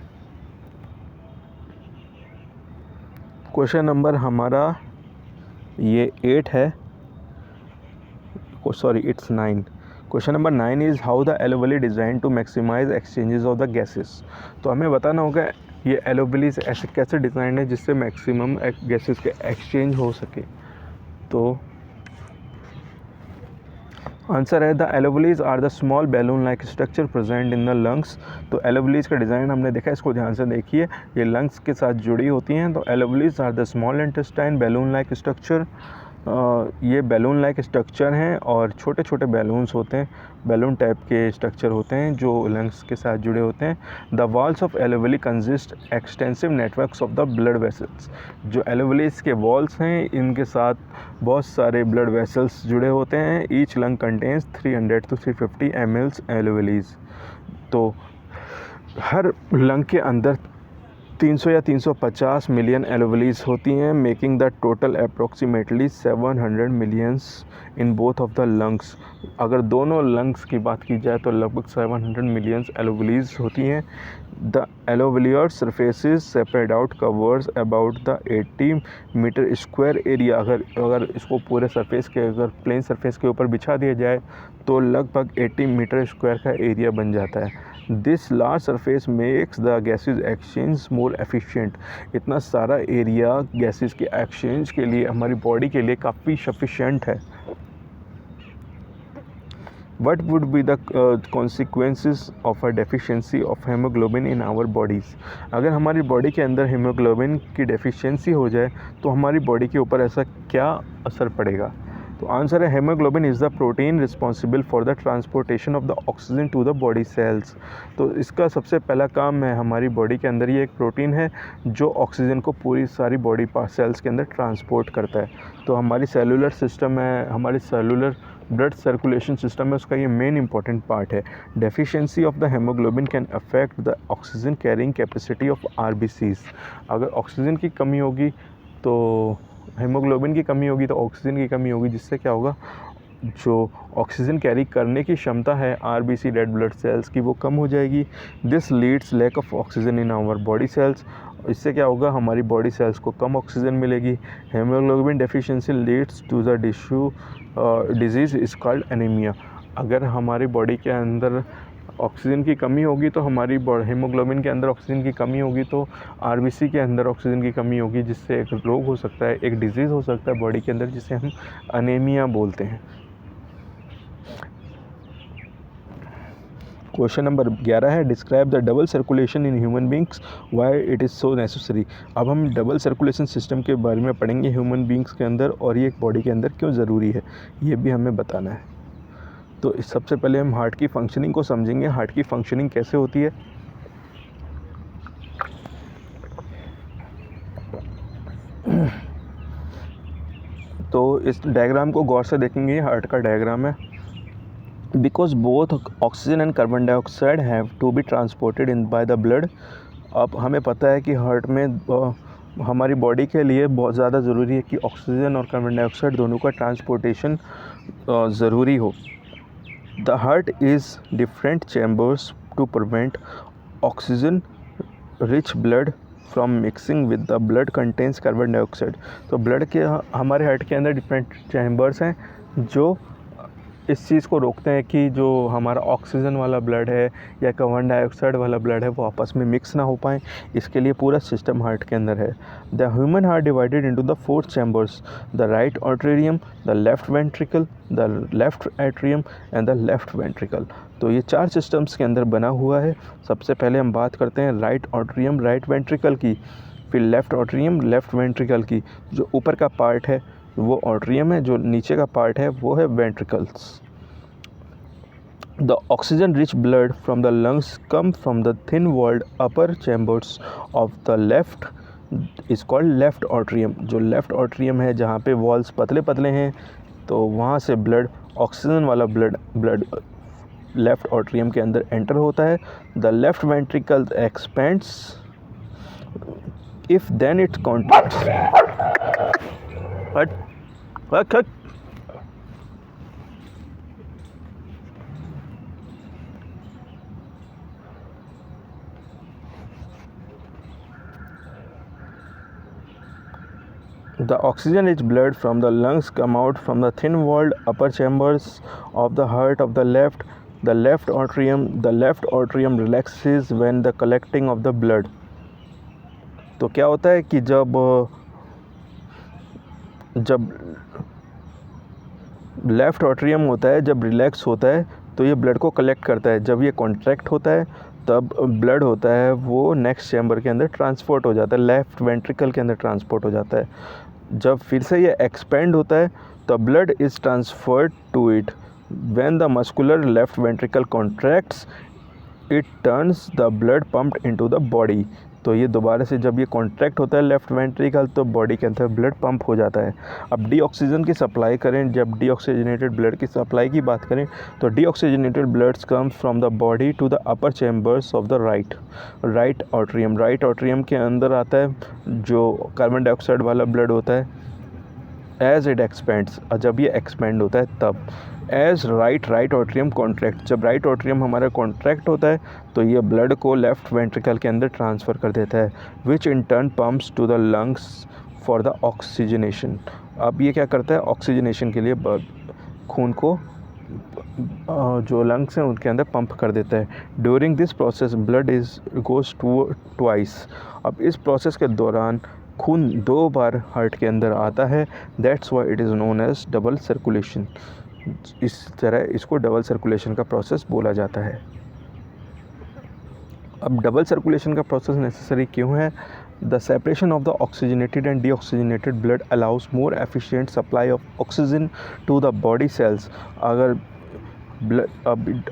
Speaker 1: क्वेश्चन नंबर हमारा ये 8 है, sorry it's 9। Question number 9 is how the alveoli designed to maximize exchanges of the gases. तो हमें बताना होगा ये एलोवेलीज ऐसे कैसे डिज़ाइन है जिससे मैक्सिमम गैसेस के एक्सचेंज हो सके। तो आंसर है the alveolis are the small balloon like structure present in the lungs. तो एलोवेलीज का डिज़ाइन हमने देखा, इसको ध्यान से देखिए, ये लंग्स के साथ जुड़ी होती हैं। तो alveolis are the small intestine balloon like structure. ये बैलून लाइक स्ट्रक्चर हैं और छोटे छोटे बैलून्स होते हैं, बैलून टाइप के स्ट्रक्चर होते हैं जो लंग्स के साथ जुड़े होते हैं। The walls of alveoli consist extensive networks of the blood vessels. जो एलोवेलीज के वॉल्स हैं इनके साथ बहुत सारे ब्लड वेसल्स जुड़े होते हैं। Each lung contains 300 to 350 ml एलोवेलीज। तो हर लंग के अंदर 300 या 350 मिलियन एलोवेलीज होती हैं, making the total approximately 700 millions in both of the lungs. अगर दोनों लंग्स की बात की जाए तो लगभग 700 मिलियंस एलोवेलीज होती हैं। The alveolar surfaces separate out covers about the 80 meter square area. अगर इसको पूरे सरफेस के, अगर प्लेन सरफेस के ऊपर बिछा दिया जाए तो लगभग 80 मीटर स्क्वायर का एरिया बन जाता है। This large surface makes the gases exchange more efficient. इतना सारा एरिया गैसेज के एक्सचेंज के लिए हमारी बॉडी के लिए काफ़ी सफिशिएंट है। What would be the consequences of a deficiency of hemoglobin in our bodies? अगर हमारी बॉडी के अंदर हीमोग्लोबिन की डेफिशिएंसी हो जाए तो हमारी बॉडी के ऊपर ऐसा क्या असर पड़ेगा। तो आंसर है haemoglobin is the protein responsible for the transportation of the oxygen to the body cells. तो इसका सबसे पहला काम है, हमारी बॉडी के अंदर ये एक प्रोटीन है जो ऑक्सीजन को पूरी सारी बॉडी सेल्स के अंदर ट्रांसपोर्ट करता है। तो हमारी सेलुलर सिस्टम है, हमारी सेलुलर ब्लड सर्कुलेशन सिस्टम है, उसका ये मेन इंपॉर्टेंट पार्ट है। Deficiency of the haemoglobin can affect the oxygen carrying capacity of RBCs। अगर ऑक्सीजन की कमी होगी तो हेमोग्लोबिन की कमी होगी तो ऑक्सीजन की कमी होगी, जिससे क्या होगा, जो ऑक्सीजन कैरी करने की क्षमता है RBC रेड ब्लड सेल्स की वो कम हो जाएगी। This leads lack of oxygen in our body cells. इससे क्या होगा, हमारी बॉडी सेल्स को कम ऑक्सीजन मिलेगी। Haemoglobin deficiency leads to the disease is called anaemia. अगर हमारी बॉडी के अंदर ऑक्सीजन की कमी होगी तो हमारी हीमोग्लोबिन के अंदर ऑक्सीजन की कमी होगी तो आरबीसी के अंदर ऑक्सीजन की कमी होगी, जिससे एक रोग हो सकता है, एक डिजीज़ हो सकता है बॉडी के अंदर, जिसे हम अनीमिया बोलते हैं। क्वेश्चन नंबर 11 है, describe the double circulation in human beings, Y it is so necessary. अब हम डबल सर्कुलेशन सिस्टम के बारे में पढ़ेंगे ह्यूमन बींग्स के अंदर, और ये एक बॉडी के अंदर क्यों ज़रूरी है, ये भी हमें बताना है। तो सबसे पहले हम हार्ट की फंक्शनिंग को समझेंगे। हार्ट की फंक्शनिंग कैसे होती है। तो इस डायग्राम को गौर से देखेंगे, हार्ट का डायग्राम है। Because both oxygen and carbon dioxide have to be transported in by the blood. अब हमें पता है कि हार्ट में हमारी बॉडी के लिए बहुत ज़्यादा ज़रूरी है कि ऑक्सीजन और कार्बन डाइऑक्साइड दोनों का ट्रांसपोर्टेशन ज़रूरी हो। The heart is different chambers to prevent oxygen rich blood from mixing with the blood contains carbon dioxide. तो ब्लड के हमारे हार्ट के अंदर डिफरेंट चैम्बर्स हैं जो इस चीज़ को रोकते हैं कि जो हमारा ऑक्सीजन वाला ब्लड है या कार्बन डाइऑक्साइड वाला ब्लड है वो आपस में मिक्स ना हो पाए। इसके लिए पूरा सिस्टम हार्ट के अंदर है। The human heart divided into the 4 chambers, the right atrium, the left ventricle, the left atrium and the left ventricle. तो ये 4 सिस्टम्स के अंदर बना हुआ है। सबसे पहले हम बात करते हैं राइट ऑट्रियम राइट वेंट्रिकल की, फिर लेफ़्ट ऑट्रियम लेफ़्ट वेंट्रिकल की। जो ऊपर का पार्ट है वो ऑट्रियम है, जो नीचे का पार्ट है वो है ventricles. The oxygen rich blood from the lungs come from the thin walled upper chambers of the left is called left atrium. जो लेफ़्ट ऑट्रियम है जहाँ पे वॉल्स पतले पतले हैं, तो वहाँ से ब्लड ऑक्सीजन वाला ब्लड लेफ़्ट ऑट्रियम के अंदर एंटर होता है। The left ventricle expends if then it contracts. Cut. The oxygen-rich blood from the lungs come out from the thin-walled upper chambers of the heart of the left atrium. The left atrium relaxes when the collecting of the blood. तो क्या होता है कि जब left atrium होता है, जब relax होता है तो ये ब्लड को कलेक्ट करता है। जब ये कॉन्ट्रैक्ट होता है तब ब्लड होता है वो नेक्स्ट चैम्बर के अंदर ट्रांसपोर्ट हो जाता है, लेफ़्ट वेंट्रिकल के अंदर ट्रांसपोर्ट हो जाता है। जब फिर से ये एक्सपेंड होता है तो blood is transferred to it. When the muscular left ventricle contracts it turns the blood pumped into the body. तो ये दोबारा से जब ये कॉन्ट्रैक्ट होता है लेफ़्ट वेंट्रिकल तो बॉडी के अंदर ब्लड पंप हो जाता है। अब डीऑक्सीजन की सप्लाई करें, जब डीऑक्सीजनेटेड ब्लड की सप्लाई की बात करें तो deoxygenated bloods comes from the body to the upper chambers of the right atrium. Right atrium के अंदर आता है जो कार्बन डाइऑक्साइड वाला ब्लड होता है। एज इट एक्सपेंड्स, जब ये एक्सपेंड होता है तब एज राइट ऑट्रियम कॉन्ट्रैक्ट, जब राइट ऑट्रियम हमारा कॉन्ट्रैक्ट होता है तो ये ब्लड को लेफ़्ट वेंट्रिकल के अंदर ट्रांसफ़र कर देता है, which in turn pumps to the lungs for the oxygenation. अब ये क्या करता है, ऑक्सीजनेशन के लिए खून को जो लंग्स हैं उनके अंदर पंप कर देता है। During this process blood goes twice. अब इस प्रोसेस के दौरान खून 2 बार हार्ट के अंदर आता है। That's why it is known as double circulation. इस तरह इसको डबल सर्कुलेशन का प्रोसेस बोला जाता है। अब डबल सर्कुलेशन का प्रोसेस नेसेसरी क्यों है? The separation of the oxygenated and deoxygenated blood allows more efficient supply of oxygen to the body cells. अगर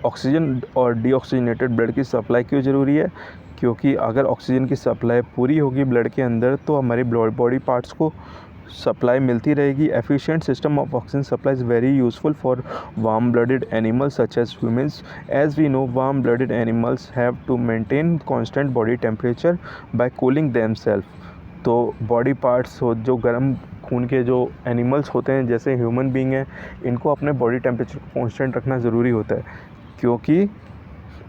Speaker 1: ऑक्सीजन और डीऑक्सीजनेटेड ब्लड की सप्लाई क्यों ज़रूरी है? क्योंकि अगर ऑक्सीजन की सप्लाई पूरी होगी ब्लड के अंदर तो हमारी बॉडी पार्ट्स को सप्लाई मिलती रहेगी। Efficient system of oxygen supply is very useful for warm blooded animals such as humans. As we know warm blooded animals have to maintain constant body temperature by cooling themselves. तो body parts हो जो गर्म खून के जो animals होते हैं जैसे ह्यूमन बीइंग है, इनको अपने बॉडी टेम्परेचर को कांस्टेंट रखना ज़रूरी होता है, क्योंकि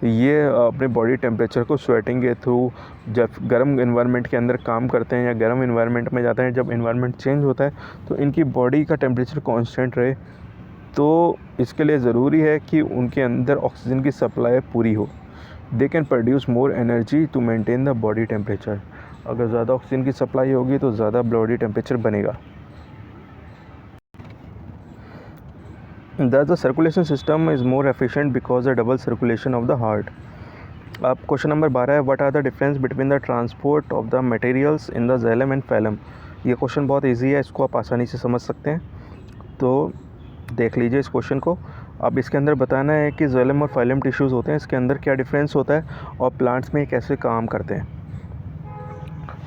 Speaker 1: ये अपने बॉडी टेम्परेचर को स्वेटिंग के थ्रू जब गर्म इन्वायरमेंट के अंदर काम करते हैं या गर्म इन्वायरमेंट में जाते हैं, जब इन्वायरमेंट चेंज होता है तो इनकी बॉडी का टेम्परेचर कांस्टेंट रहे तो इसके लिए ज़रूरी है कि उनके अंदर ऑक्सीजन की सप्लाई पूरी हो। They can produce more energy to maintain the body temperature. अगर ज़्यादा ऑक्सीजन की सप्लाई होगी तो ज़्यादा बॉडी टेम्परेचर बनेगा। Thus the circulation system is more efficient because the double circulation of the heart. अब क्वेश्चन नंबर 12 है, what are the difference between the transport of the materials in the xylem and phloem। ये question बहुत easy है, इसको आप आसानी से समझ सकते हैं। तो देख लीजिए इस क्वेश्चन को। अब इसके अंदर बताना है कि xylem और phloem टिश्यूज़ होते हैं, इसके अंदर क्या डिफरेंस होता है और प्लांट्स में कैसे काम करते हैं।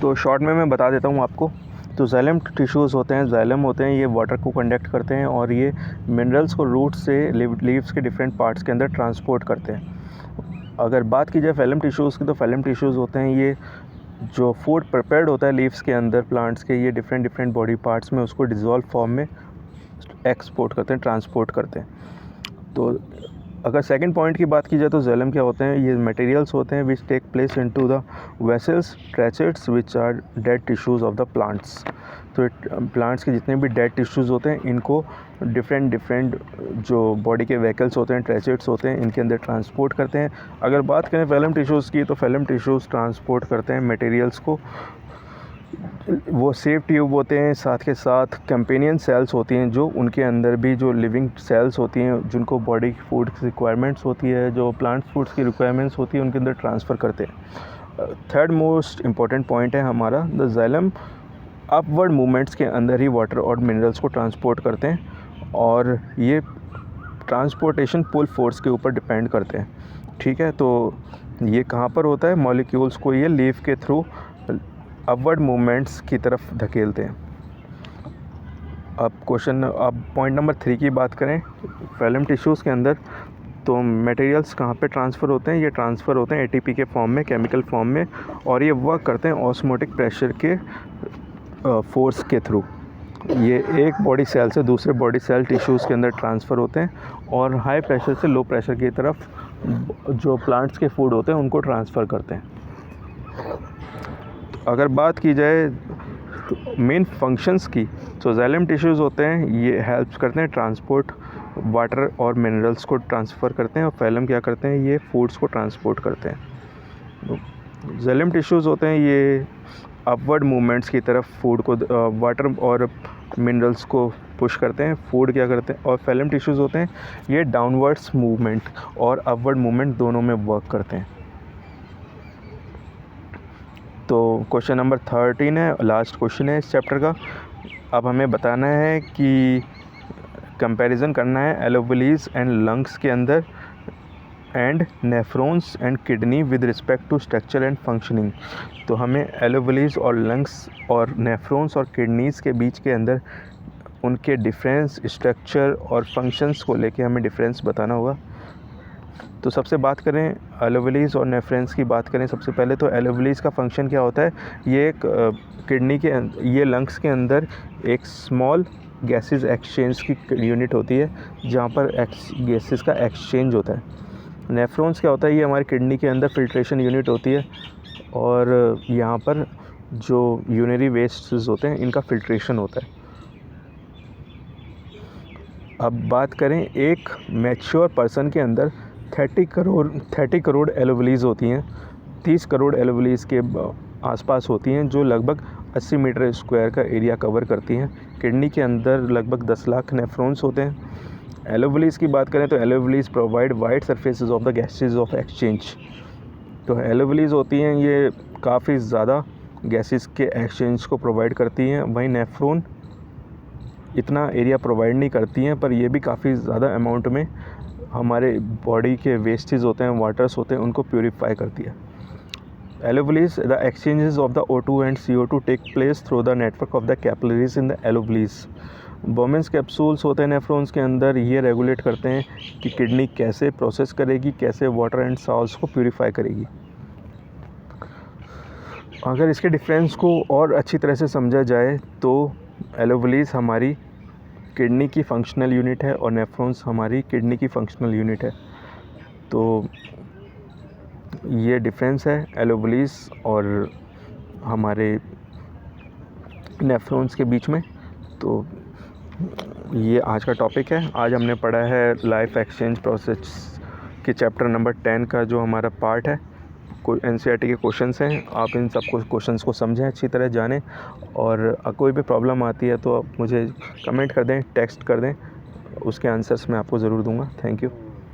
Speaker 1: तो शॉर्ट में मैं बता देता हूँ आपको। तो xylem टिश्यूज़ होते हैं, xylem होते हैं, ये वाटर को कंडक्ट करते हैं और ये मिनरल्स को रूट से लीव्स के डिफरेंट पार्ट्स के अंदर ट्रांसपोर्ट करते हैं। अगर बात की जाए phloem टिश्यूज़ की, तो phloem टिश्यूज़ होते हैं ये जो फूड प्रिपेयर्ड होता है लीव्स के अंदर प्लांट्स के, ये डिफरेंट बॉडी पार्ट्स में उसको डिज़ोल्व फॉर्म में एक्सपोर्ट करते हैं, ट्रांसपोर्ट करते हैं। तो अगर सेकंड पॉइंट की बात की जाए तो xylem क्या होते हैं, ये मटेरियल्स होते हैं which take place into the vessels tracheids which are dead tissues of the plants. तो प्लांट्स के जितने भी डेड टिश्यूज़ होते हैं इनको डिफरेंट जो बॉडी के वेकल्स होते हैं, ट्रैचेट्स होते हैं, इनके अंदर ट्रांसपोर्ट करते हैं। अगर बात करें phloem टिश्यूज़ की, तो phloem टिश्यूज़ ट्रांसपोर्ट करते हैं मटेरियल्स को। वो सेफ ट्यूब होते हैं, साथ के साथ कंपेनियन सेल्स होती हैं जो उनके अंदर भी जो लिविंग सेल्स होती हैं जिनको बॉडी की फूड की रिक्वायरमेंट्स होती है, जो प्लांट फूड्स की रिक्वायरमेंट्स होती है, उनके अंदर ट्रांसफ़र करते हैं। थर्ड मोस्ट इम्पॉर्टेंट पॉइंट है हमारा, द xylem अपवर्ड मूवमेंट्स के अंदर ही वाटर और मिनरल्स को ट्रांसपोर्ट करते हैं और ये ट्रांसपोर्टेशन पुल फोर्स के ऊपर डिपेंड करते हैं। ठीक है, तो ये कहाँ पर होता है, मॉलिक्यूल्स को ये लीफ के थ्रू अपवर्ड मूवमेंट्स की तरफ धकेलते हैं। अब पॉइंट नंबर 3 की बात करें, phloem टिश्यूज़ के अंदर तो मटेरियल्स कहाँ पे ट्रांसफ़र होते हैं, ये ट्रांसफ़र होते हैं एटीपी के फॉर्म में, केमिकल फॉर्म में, और ये वर्क करते हैं ऑस्मोटिक प्रेशर के फोर्स के थ्रू। ये एक बॉडी सेल से दूसरे बॉडी सेल टिश्यूज़ के अंदर ट्रांसफ़र होते हैं और हाई प्रेशर से लो प्रेशर की तरफ जो प्लांट्स के फूड होते हैं उनको ट्रांसफ़र करते हैं। अगर बात की जाए मेन फंक्शंस की, तो xylem टिश्यूज़ होते हैं ये हेल्प करते हैं ट्रांसपोर्ट वाटर और मिनरल्स को ट्रांसफ़र करते हैं, और phloem क्या करते हैं, ये फूड्स को ट्रांसपोर्ट करते हैं। xylem टिश्यूज़ होते हैं ये अपवर्ड मूवमेंट्स की तरफ फूड को वाटर और मिनरल्स को पुश करते हैं, फूड क्या करते हैं, और phloem टिश्यूज़ होते हैं ये डाउनवर्ड्स मूवमेंट और अपवर्ड मूवमेंट दोनों में वर्क करते हैं। तो क्वेश्चन नंबर 13 है, लास्ट क्वेश्चन है इस चैप्टर का। अब हमें बताना है कि कंपैरिजन करना है एलोवेलीज एंड लंग्स के अंदर and nephrons and kidney with respect to structure and functioning. तो हमें एलोवेलीज और लंग्स और नेफ्रॉन्स और किडनीज़ के बीच के अंदर उनके डिफरेंस, स्ट्रक्चर और फंक्शंस को लेके हमें डिफरेंस बताना होगा। तो सबसे बात करें एलोवेलीज और नेफ्रॉन्स की बात करें सबसे पहले, तो एलोवेलीज का फंक्शन क्या होता है, ये एक किडनी के ये लंग्स के अंदर एक स्मॉल गैसेस एक्सचेंज की यूनिट होती है जहाँ पर गैसेस का एक्सचेंज होता है। नेफ्रॉन्स क्या होता है, ये हमारी किडनी के अंदर फिल्ट्रेशन यूनिट होती है और यहाँ पर जो यूरिनरी वेस्ट्स होते हैं इनका फिल्ट्रेशन होता है। अब बात करें एक मैच्योर पर्सन के अंदर 30 करोड़ एलोवेलीज होती हैं, 30 करोड़ एलोवेलीज के आसपास होती हैं जो लगभग 80 मीटर स्क्वायर का एरिया कवर करती हैं। किडनी के अंदर लगभग 10 लाख नेफ्रॉन्स होते हैं। एलोवेलीज की बात करें तो alveolis provide wide surfaces of the gases of exchange. तो एलोवेलीज होती हैं ये काफ़ी ज़्यादा गैसेस के एक्सचेंज को प्रोवाइड करती हैं, वहीं नेफ्रॉन इतना एरिया प्रोवाइड नहीं करती हैं, पर ये भी काफ़ी ज़्यादा अमाउंट में हमारे बॉडी के वेस्टेज होते हैं, वाटर्स होते हैं, उनको प्योरीफाई करती है। Alveolis, the exchanges of the O2 and CO2 take place through the network of the capillaries in the alveolis. Bowman's capsules होते हैं नेफ्रॉन्स के अंदर, ये रेगुलेट करते हैं कि किडनी कैसे प्रोसेस करेगी, कैसे वाटर एंड सॉल्ट्स को प्योरीफाई करेगी। अगर इसके डिफरेंस को और अच्छी तरह से समझा जाए तो एलोवेलीज हमारी किडनी की फंक्शनल यूनिट है और नेफ्रॉन्स हमारी किडनी की फंक्शनल यूनिट है। तो ये डिफरेंस है एलोवेलीज और हमारे नेफ्रॉन्स के बीच में। तो ये आज का टॉपिक है। आज हमने पढ़ा है लाइफ एक्सचेंज प्रोसेस के चैप्टर नंबर 10 का जो हमारा पार्ट है। कोई एनसीईआरटी के क्वेश्चंस हैं, आप इन सब क्वेश्चंस को समझें, अच्छी तरह जानें, और कोई भी प्रॉब्लम आती है तो आप मुझे कमेंट कर दें, टेक्स्ट कर दें, उसके आंसर्स मैं आपको ज़रूर दूंगा। Thank you.